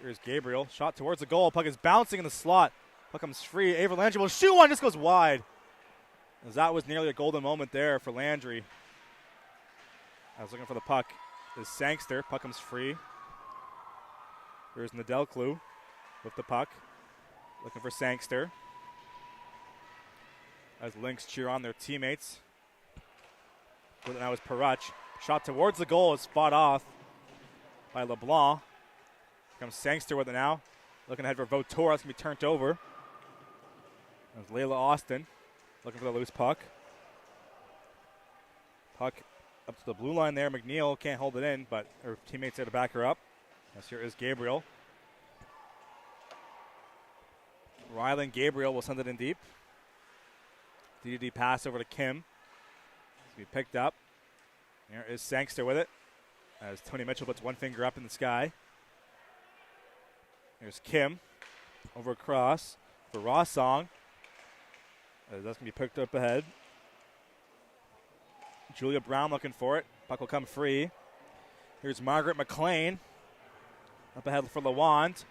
Here's Gabriel. Shot towards the goal. Puck is bouncing in the slot. Puck comes free. Ava Landry will shoot one. Just goes wide. As that was nearly a golden moment there for Landry. I was looking for the puck. Is Sangster. Puck comes free. Here's Nadel Clue with the puck. Looking for Sangster. as Lynx cheer on their teammates. But now is Perach. Shot towards the goal is fought off by LeBlanc. Here comes Sangster with it now. Looking ahead for Votor. That's going to be turned over. There's Layla Austin looking for the loose puck. Puck up to the blue line there. McNeil can't hold it in, but her teammates there to back her up. Yes, here is Gabriel. Riley and Gabriel will send it in deep. DDD pass over to Kim. It's going to be picked up. Here is Sangster with it as Tony Mitchell puts one finger up in the sky. Here's Kim over across for Rossong. That's going to be picked up ahead. Julia Brown looking for it. Puck will come free. Here's Margaret McLean. Up ahead for LaWand.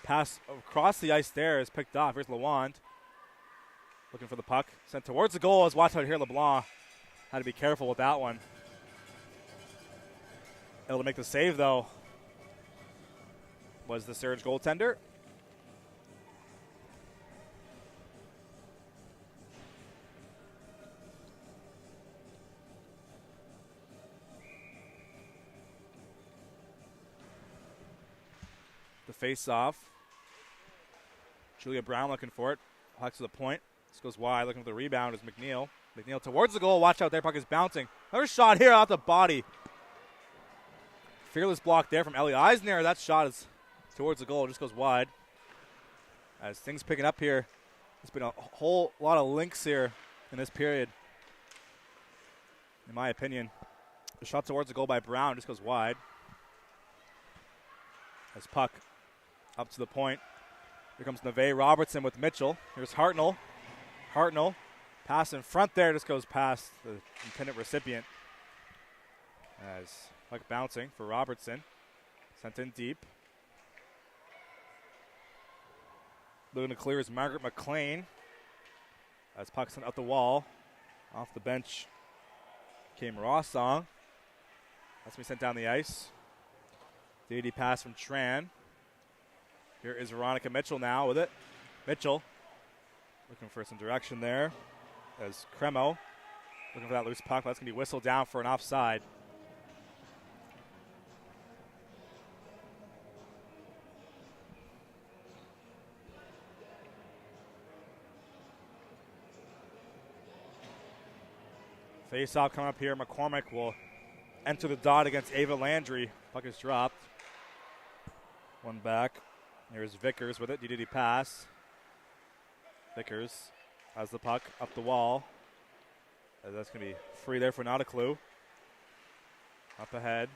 Pass across the ice there is picked off. Here's LaWand. Looking for the puck. Sent towards the goal. As watch out here, LeBlanc had to be careful with that one. Able to make the save, though, was the Surge goaltender. The face-off. Julia Brown looking for it. Puck to the point. This goes wide. Looking for the rebound is McNeil. McNeil towards the goal. Watch out there. Puck is bouncing. Another shot here off the body. Fearless block there from Ellie Eisner. That shot is towards the goal. Just goes wide. As things picking up here. There's been a whole lot of Lynx here in this period. In my opinion. The shot towards the goal by Brown just goes wide. As puck up to the point. Here comes Neve Robertson with Mitchell. Here's Hartnell. Hartnell. Pass in front there. Just goes past the intended recipient. As puck bouncing for Robertson. Sent in deep. Looking to clear is Margaret McLean. As puck sent out the wall. Off the bench came Rossong. That's me sent down the ice. DD pass from Tran. Here is Veronica Mitchell now with it. Mitchell looking for some direction there. As Cremo looking for that loose puck. That's going to be whistled down for an offside. Face-off coming up here. McCormick will enter the dot against Ava Landry. Puck is dropped. One back. Here's Vickers with it. DDD pass. Vickers has the puck up the wall. That's going to be free there for Not a Clue. Up ahead.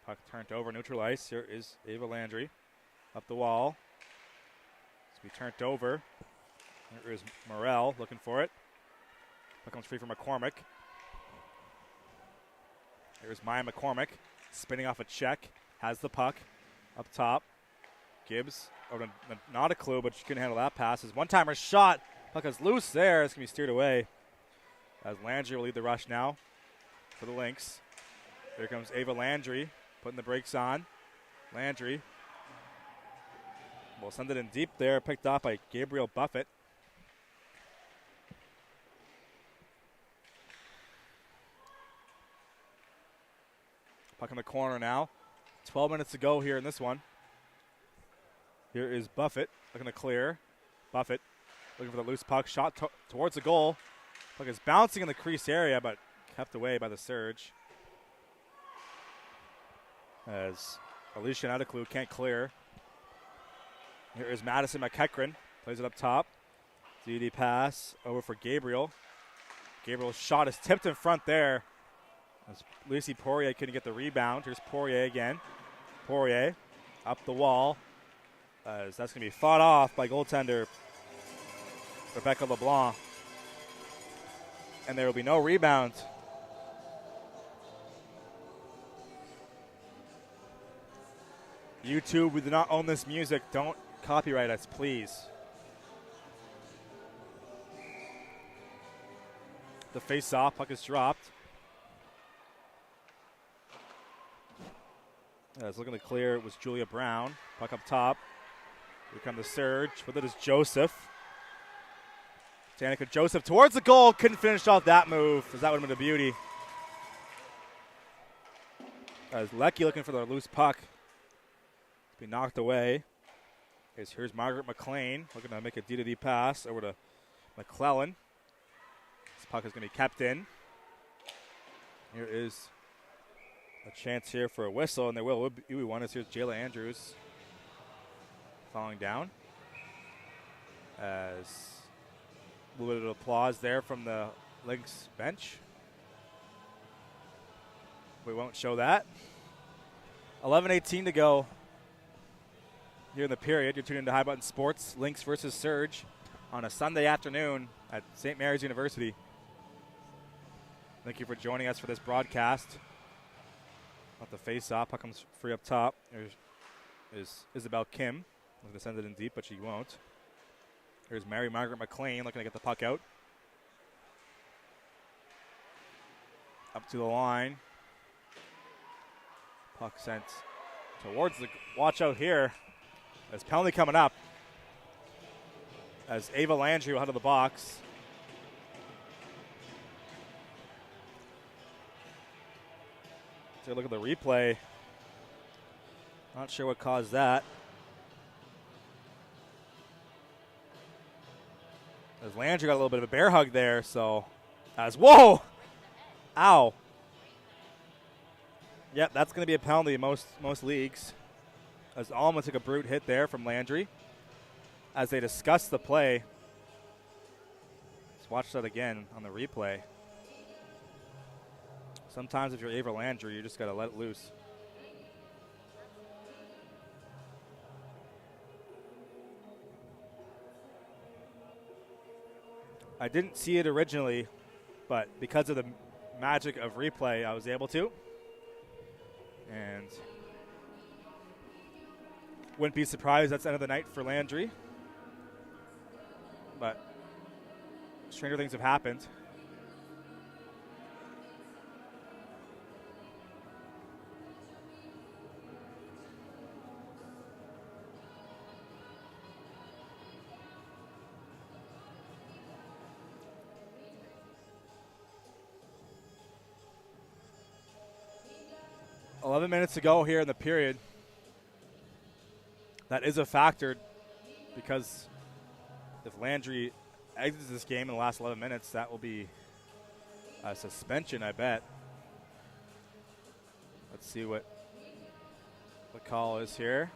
Puck turned over, neutral ice. Here is Ava Landry. Up the wall. It's going to be turned over. Here is Morrell looking for it. Puck comes free for McCormick. Here's Maya McCormick spinning off a check. Has the puck up top. Gibbs, not a clue, but she couldn't handle that pass. His one-timer shot. Puck is loose there. It's going to be steered away. As Landry will lead the rush now for the Lynx. Here comes Ava Landry putting the brakes on. Landry will send it in deep there. Picked off by Gabriel Buffett. Puck in the corner now. 12 minutes to go here in this one. Here is Buffett looking to clear. Buffett looking for the loose puck. Shot towards the goal. Puck is bouncing in the crease area, but kept away by the Surge. As Alicia Nadeklu can't clear. Here is Madison McEachran. Plays it up top. DD pass over for Gabriel. Gabriel's shot is tipped in front there. As Lucy Poirier couldn't get the rebound. Here's Poirier again. Poirier up the wall. As that's going to be fought off by goaltender Rebecca LeBlanc. And there will be no rebound. YouTube, we do not own this music. Don't copyright us, please. The face-off, puck is dropped. As looking to clear, it was Julia Brown. Puck up top. Here come the Surge. With it is Joseph. Danica Joseph towards the goal. Couldn't finish off that move, as that would have been a beauty. As Leckie looking for the loose puck. Be knocked away. Here's Margaret McLean looking to make a D-to-D pass over to McClellan. This puck is going to be kept in. Here is a chance here for a whistle, and there will be one. Here's Jayla Andrews falling down. As a little bit of applause there from the Lynx bench. We won't show that. 11:18 to go here in the period. You're tuning into High Button Sports, Lynx versus Surge on a Sunday afternoon at St. Mary's University. Thank you for joining us for this broadcast. Off the face-off, puck comes free up top. There's Isabel Kim. Looking to send it in deep, but she won't. Here's Mary Margaret McLean looking to get the puck out. Up to the line. Puck sent towards the, watch out here. There's penalty coming up. As Ava Landry out of the box. Take a look at the replay. Not sure what caused that. As Landry got a little bit of a bear hug there, so whoa! Ow. Yep, that's going to be a penalty in most leagues. As Alma took a brute hit there from Landry. As they discuss the play. Let's watch that again on the replay. Sometimes if you're Ava Landry, you just got to let it loose. I didn't see it originally, but because of the magic of replay, I was able to. And wouldn't be surprised that's the end of the night for Landry. But stranger things have happened. $11 minutes to go here in the period. That is a factor because if Landry exits this game in the last 11 minutes, that will be a suspension, I bet. Let's see what the call is here.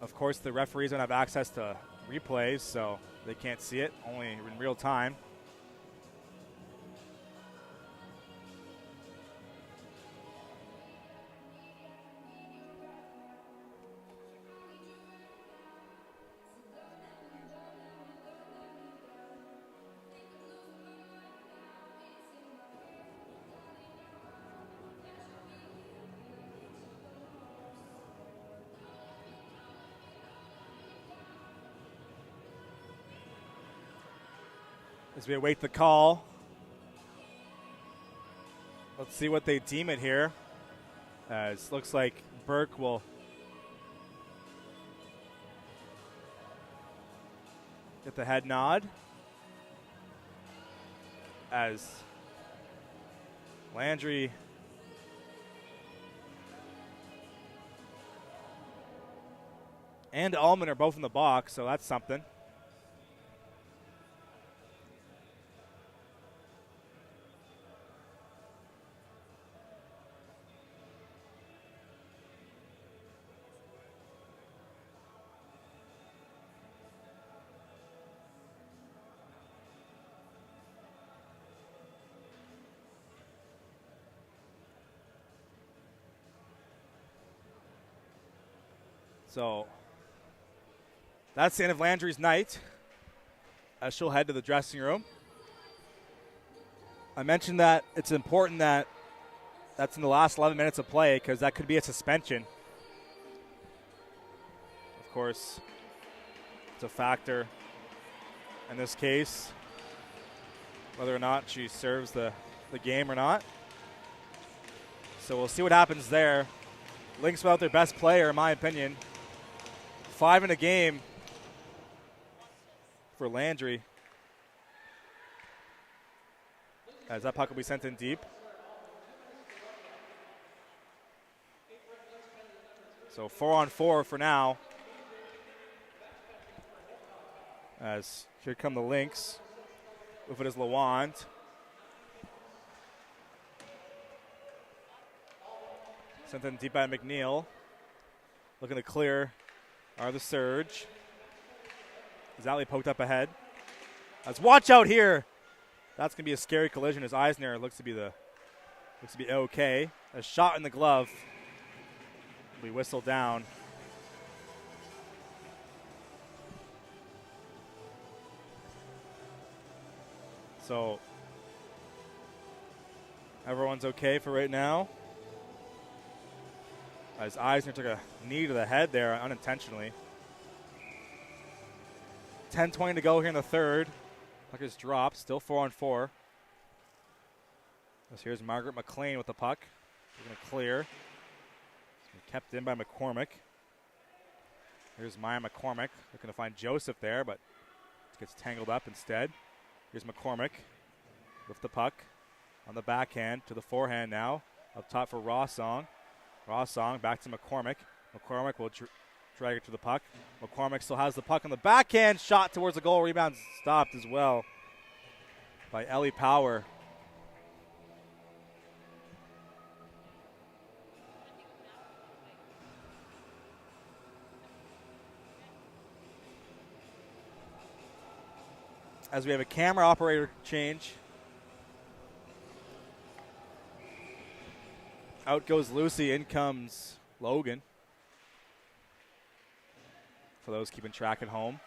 Of course, the referees don't have access to replays, so they can't see it, only in real time. As we await the call, let's see what they deem it here. It looks like Burke will get the head nod. As Landry and Allman are both in the box, so that's something. So that's the end of Landry's night as she'll head to the dressing room. I mentioned that it's important that that's in the last 11 minutes of play because that could be a suspension. Of course, it's a factor in this case, whether or not she serves the game or not. So we'll see what happens there. Lynx without their best player, in my opinion. 5 in a game for Landry. As that puck will be sent in deep. So 4-on-4 for now. As here come the Lynx. With it is Lawand. Sent in deep by McNeil. Looking to clear are the Surge. Zally poked up ahead. Let's watch out here. That's gonna be a scary collision as Eisner looks to be okay. A shot in the glove. We whistle down. So everyone's okay for right now. As Eisner took a knee to the head there unintentionally. 10:20 to go here in the third. Puck is dropped, still 4-on-4. So here's Margaret McLean with the puck. They're going to clear. Kept in by McCormick. Here's Maya McCormick. Looking to find Joseph there, but gets tangled up instead. Here's McCormick with the puck on the backhand to the forehand now. Up top for Rossong. Rossong back to McCormick. McCormick will drag it to the puck. McCormick still has the puck on the backhand. Shot towards the goal. Rebound stopped as well by Ellie Power. As we have a camera operator change. Out goes Lucy, in comes Logan. For those keeping track at home.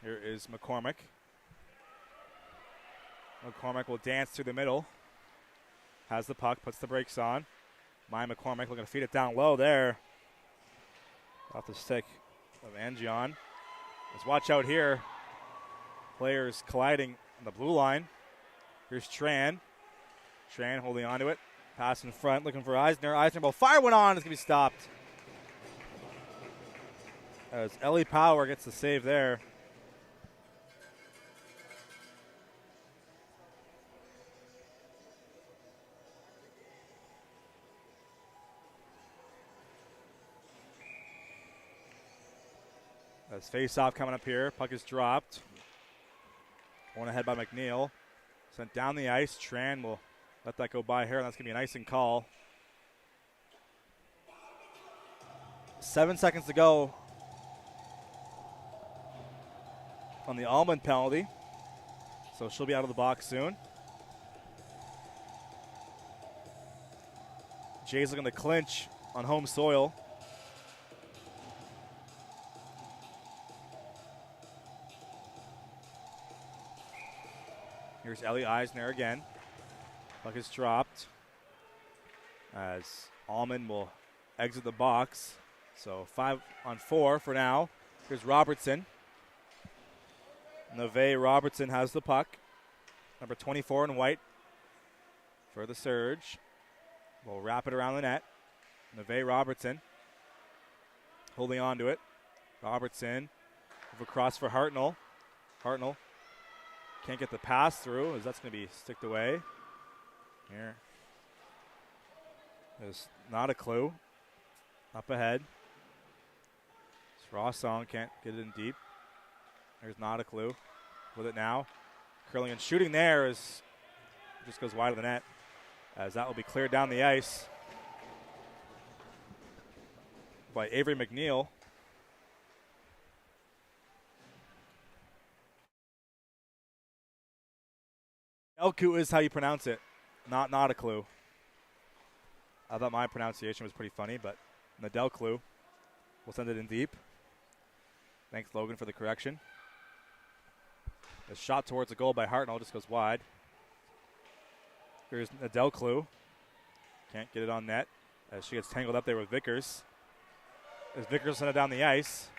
Here is McCormick. McCormick will dance through the middle. Has the puck, puts the brakes on. Maya McCormick looking to feed it down low there. Off the stick of Angion. Let's watch out here. Players colliding on the blue line. Here's Tran. Tran holding onto it. Pass in front, looking for Eisner. Eisner ball fire went on. It's going to be stopped. As Ellie Power gets the save there. As face-off coming up here. Puck is dropped. One ahead by McNeil. Sent down the ice. Tran will let that go by here, and that's going to be an icing call. 7 seconds to go on the Almond penalty. So she'll be out of the box soon. Jay's looking to clinch on home soil. Here's Ellie Eisner again. Puck is dropped as Allman will exit the box. So 5-on-4 for now. Here's Robertson. Neve Robertson has the puck. Number 24 in white for the Surge. We'll wrap it around the net. Neve Robertson holding on to it. Robertson move across for Hartnell. Hartnell can't get the pass through as that's going to be sticked away. Here. There's not a clue. Up ahead. Rossong can't get it in deep. There's not a clue. With it now. Curling and shooting there is just goes wide of the net. As that will be cleared down the ice by Avery McNeil. Elku is how you pronounce it. Not a clue. I thought my pronunciation was pretty funny, but Nadel Clue will send it in deep. Thanks, Logan, for the correction. A shot towards the goal by Hartnell just goes wide. Here's Nadel Clue. Can't get it on net as she gets tangled up there with Vickers. As Vickers sent it down the ice.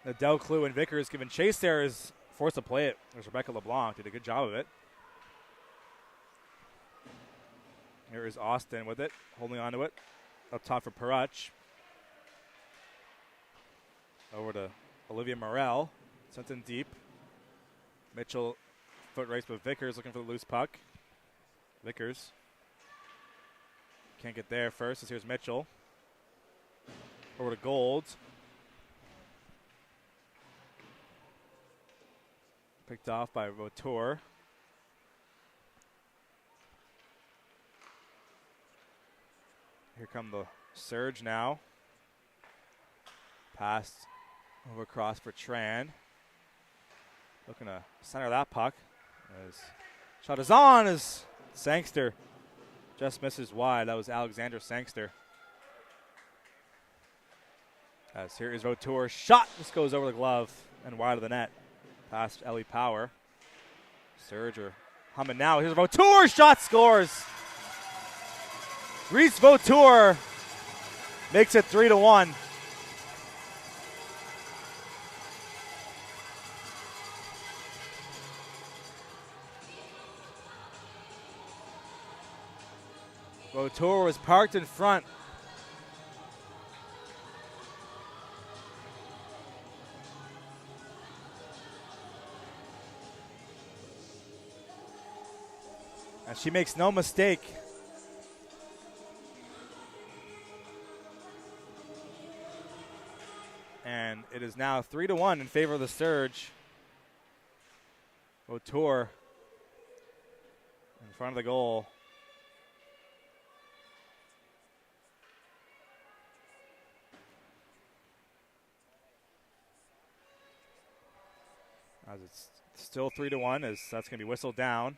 Nadel Clue and Vickers giving chase there is forced to play it. There's Rebecca LeBlanc. Did a good job of it. Here is Austin with it, holding on to it. Up top for Parach. Over to Olivia Morel. Sent in deep. Mitchell foot race with Vickers looking for the loose puck. Vickers can't get there first as here's Mitchell. Over to Gold. Picked off by Vautour. Here come the surge now. Passed over across for Tran. Looking to center that puck. As shot is on as Sangster just misses wide. That was Alexander Sangster. As here is Vautour. Shot just goes over the glove and wide of the net. Past Ellie Power. Surge or humming now. Here's Vautour. Shot scores. Reese Vautour makes it 3-1. Vautour was parked in front. And she makes no mistake. And it is now 3-1 in favor of the Surge. Vautour in front of the goal. As it's still 3-1, as that's going to be whistled down.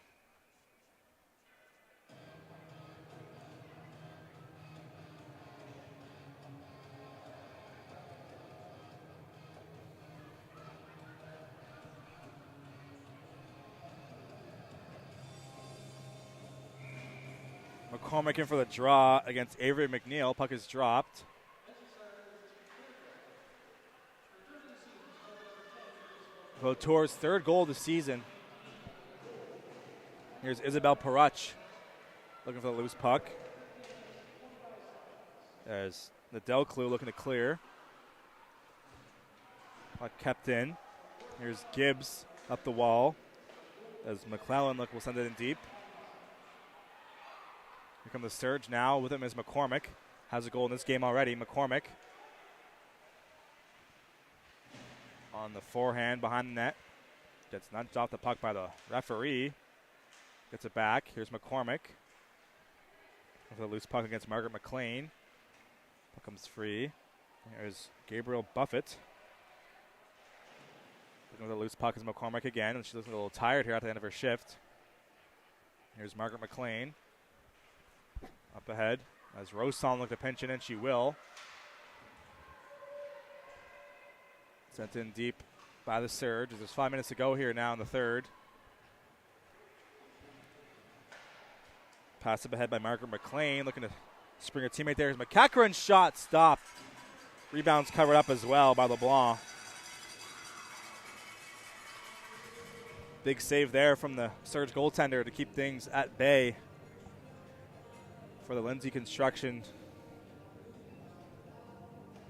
McCormick in for the draw against Avery McNeil. Puck is dropped. Vautour's third goal of the season. Here's Isabel Paruch looking for the loose puck. There's the Delclue looking to clear. Puck kept in. Here's Gibbs up the wall. As McClellan will send it in deep. Here come the Surge now. With him is McCormick. Has a goal in this game already. McCormick on the forehand behind the net. Gets nudged off the puck by the referee. Gets it back. Here's McCormick. With a loose puck against Margaret McLean. Puck comes free. Here's Gabriel Buffett. Looking with a loose puck is McCormick again. And she looks a little tired here at the end of her shift. Here's Margaret McLean. Up ahead. As Roson look to pinch it in, she will. Sent in deep by the Surge. There's 5 minutes to go here now in the third. Pass up ahead by Margaret McLean. Looking to spring her teammate there. Here's McEachran's shot stopped. Rebounds covered up as well by LeBlanc. Big save there from the Surge goaltender to keep things at bay for the Lindsay Construction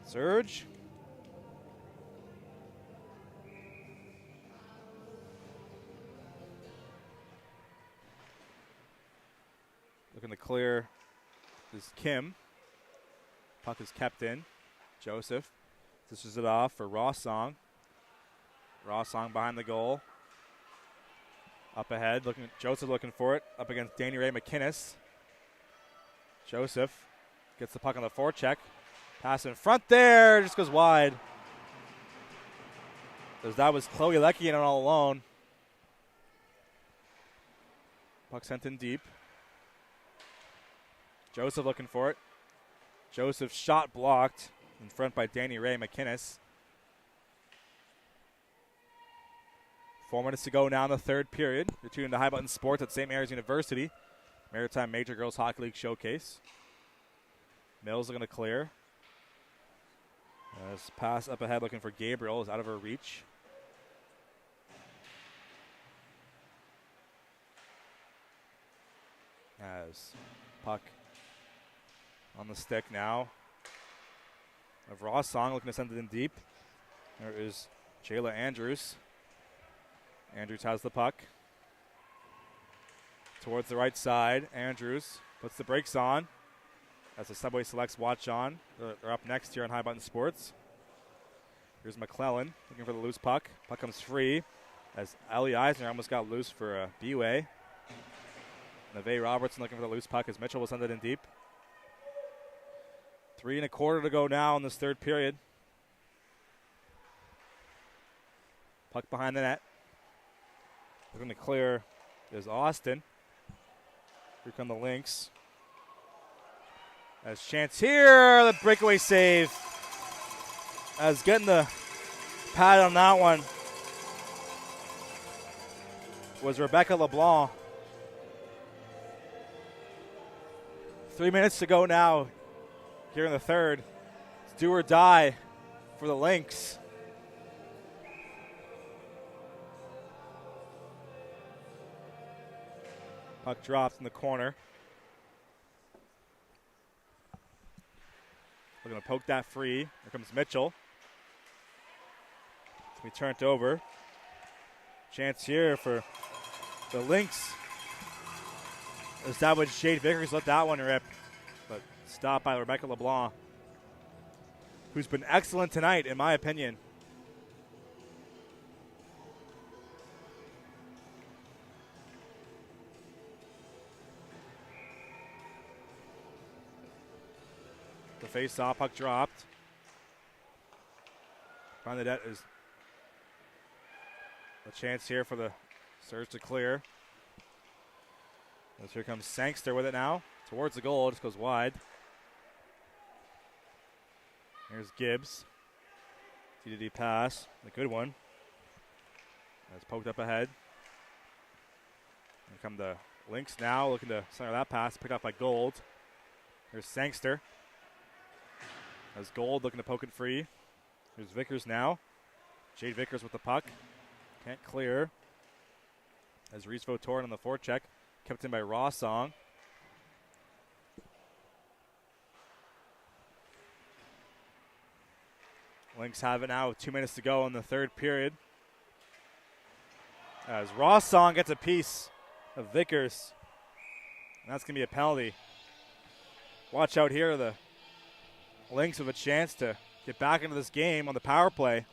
Surge. Looking to clear is Kim. Puck is kept in. Joseph dishes it off for Rossong. Rossong behind the goal. Up ahead, Joseph looking for it. Up against Danny Ray McInnes. Joseph gets the puck on the forecheck. Pass in front there, just goes wide. As that was Chloe Leckie in it all alone. Puck sent in deep. Joseph looking for it. Joseph's shot blocked in front by Danny Ray McInnes. 4 minutes to go now in the third period. You're tuned to High Button Sports at St. Mary's University. Maritime Major Girls Hockey League Showcase. Mills looking to clear. As pass up ahead looking for Gabriel is out of her reach. As puck on the stick now of Rossong looking to send it in deep. There is Jayla Andrews. Andrews has the puck. Towards the right side. Andrews puts the brakes on. As the Subway Selects watch on. They're up next here on High Button Sports. Here's McClellan looking for the loose puck. Puck comes free as Ellie Eisner almost got loose for a B-way. Neve Robertson looking for the loose puck as Mitchell will send it in deep. 3 1/4 to go now in this third period. Puck behind the net. Looking to clear is Austin. Here come the Lynx. As chance here, the breakaway save. As getting the pad on that one was Rebecca LeBlanc. 3 minutes to go now here in the third. It's do or die for the Lynx. Puck drops in the corner. We're going to poke that free. Here comes Mitchell. We turned over. Chance here for the Lynx. As that was Jade Vickers, let that one rip. But stopped by Rebecca LeBlanc, who's been excellent tonight, in my opinion. The face-off, puck dropped. Behind the net is a chance here for the Surge to clear. As here comes Sangster with it now. Towards the goal, just goes wide. Here's Gibbs. TDD pass, a good one. It's poked up ahead. Here come the Lynx now, looking to center that pass, picked up by Gold. Here's Sangster. As Gold looking to poke it free. Here's Vickers now. Jade Vickers with the puck. Can't clear. As Reese Votorin on the forecheck. Kept in by Rawsong. Lynx have it now with 2 minutes to go in the third period. As Rawsong gets a piece of Vickers. And that's going to be a penalty. Watch out here. The Lynx with a chance to get back into this game on the power play.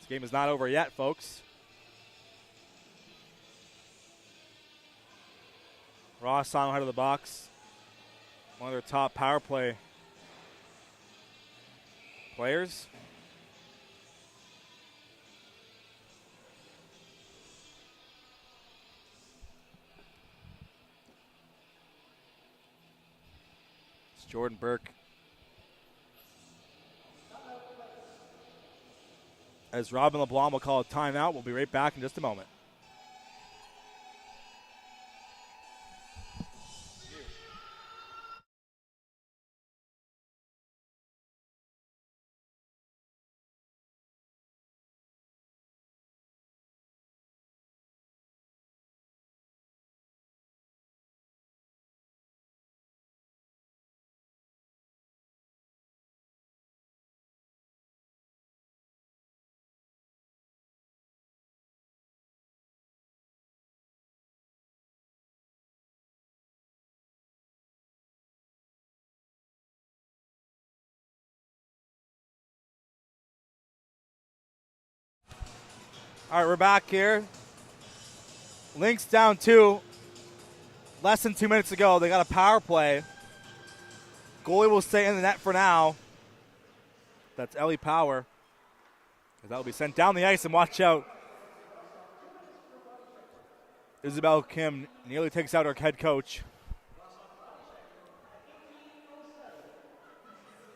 This game is not over yet, folks. Rawsong out of the box. One of their top power play players. It's Jordan Burke. As Robin LeBlanc will call a timeout, we'll be right back in just a moment. All right, we're back here. Lynx down 2. Less than 2 minutes to go. They got a power play. Goalie will stay in the net for now. That's Ellie Power. That will be sent down the ice, and watch out. Isabel Kim nearly takes out her head coach.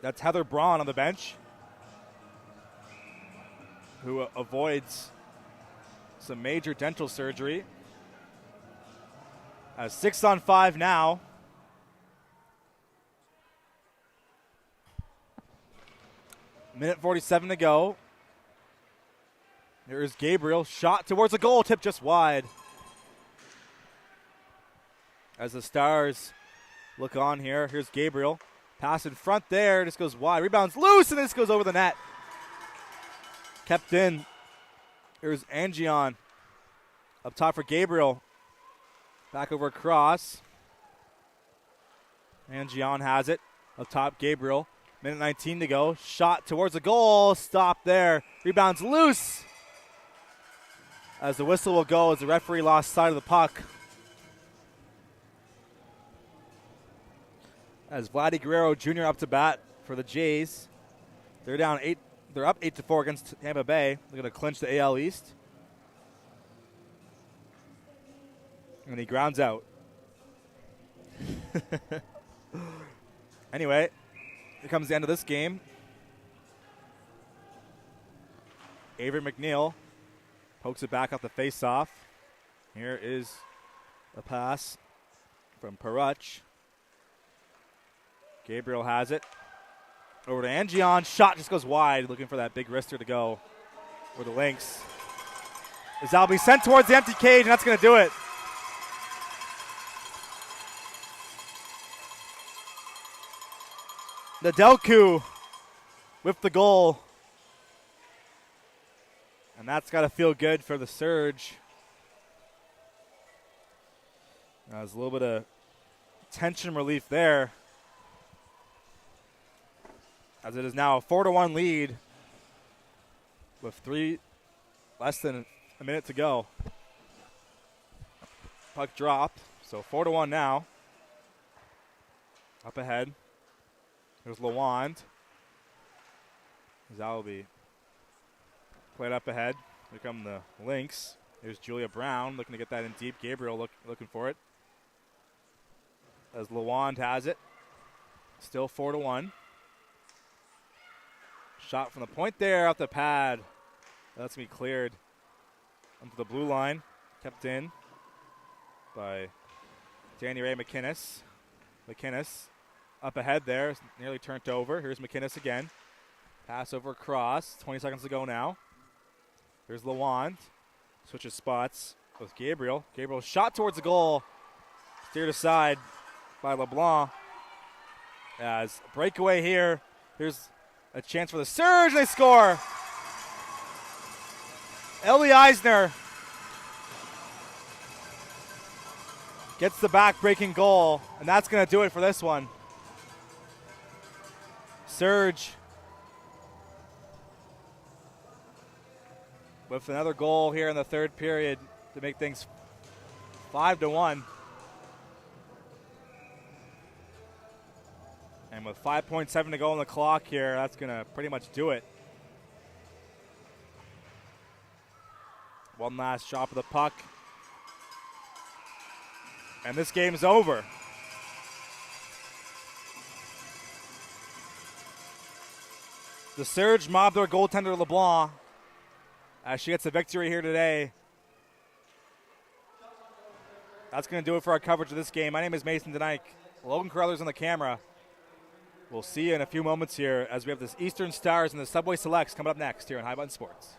That's Heather Braun on the bench, who avoids some major dental surgery. 6-on-5 now. Minute 47 to go. There is Gabriel. Shot towards the goal. Tip just wide. As the Stars look on here. Here's Gabriel. Pass in front there, just goes wide. Rebounds loose, and this goes over the net. Kept in. Here's Angion up top for Gabriel. Back over across. Angion has it. Up top, Gabriel. Minute 19 to go. Shot towards the goal. Stop there. Rebounds loose. As the whistle will go as the referee lost sight of the puck. As Vladdy Guerrero Jr. up to bat for the Jays. They're down 8. They're up 8-4 against Tampa Bay. They're going to clinch the AL East. And he grounds out. Anyway, here comes the end of this game. Avery McNeil pokes it back off the face-off. Here is a pass from Paruch. Gabriel has it. Over to Angion. Shot just goes wide, looking for that big wrister to go for the Lynx. As that'll be sent towards the empty cage, and that's going to do it. Nedelku with the goal. And that's got to feel good for the Surge. There's a little bit of tension relief there. As it is now a 4-1 lead with less than a minute to go. Puck drop, so 4-1 now. Up ahead. There's Lawand. That will be played up ahead. Here come the Lynx. There's Julia Brown looking to get that in deep. Gabriel looking for it. As Lawand has it. Still 4-1. Shot from the point there off the pad. That's going to be cleared onto the blue line. Kept in by Danny Ray McInnes. McInnes up ahead there. Nearly turned over. Here's McInnes again. Pass over across. 20 seconds to go now. Here's Lawand. Switches spots with Gabriel. Gabriel shot towards the goal. Steered aside by LeBlanc. As breakaway here. Here's a chance for the Surge. They score. Ellie Eisner gets the back-breaking goal, and that's going to do it for this one. Surge with another goal here in the third period to make things 5-1. And with 5.7 to go on the clock here, that's going to pretty much do it. One last shot of the puck. And this game is over. The Surge mobbed their goaltender LeBlanc as she gets a victory here today. That's going to do it for our coverage of this game. My name is Mason Denike. Logan Carruthers on the camera. We'll see you in a few moments here as we have this Eastern Stars and the Subway Selects coming up next here on High Button Sports.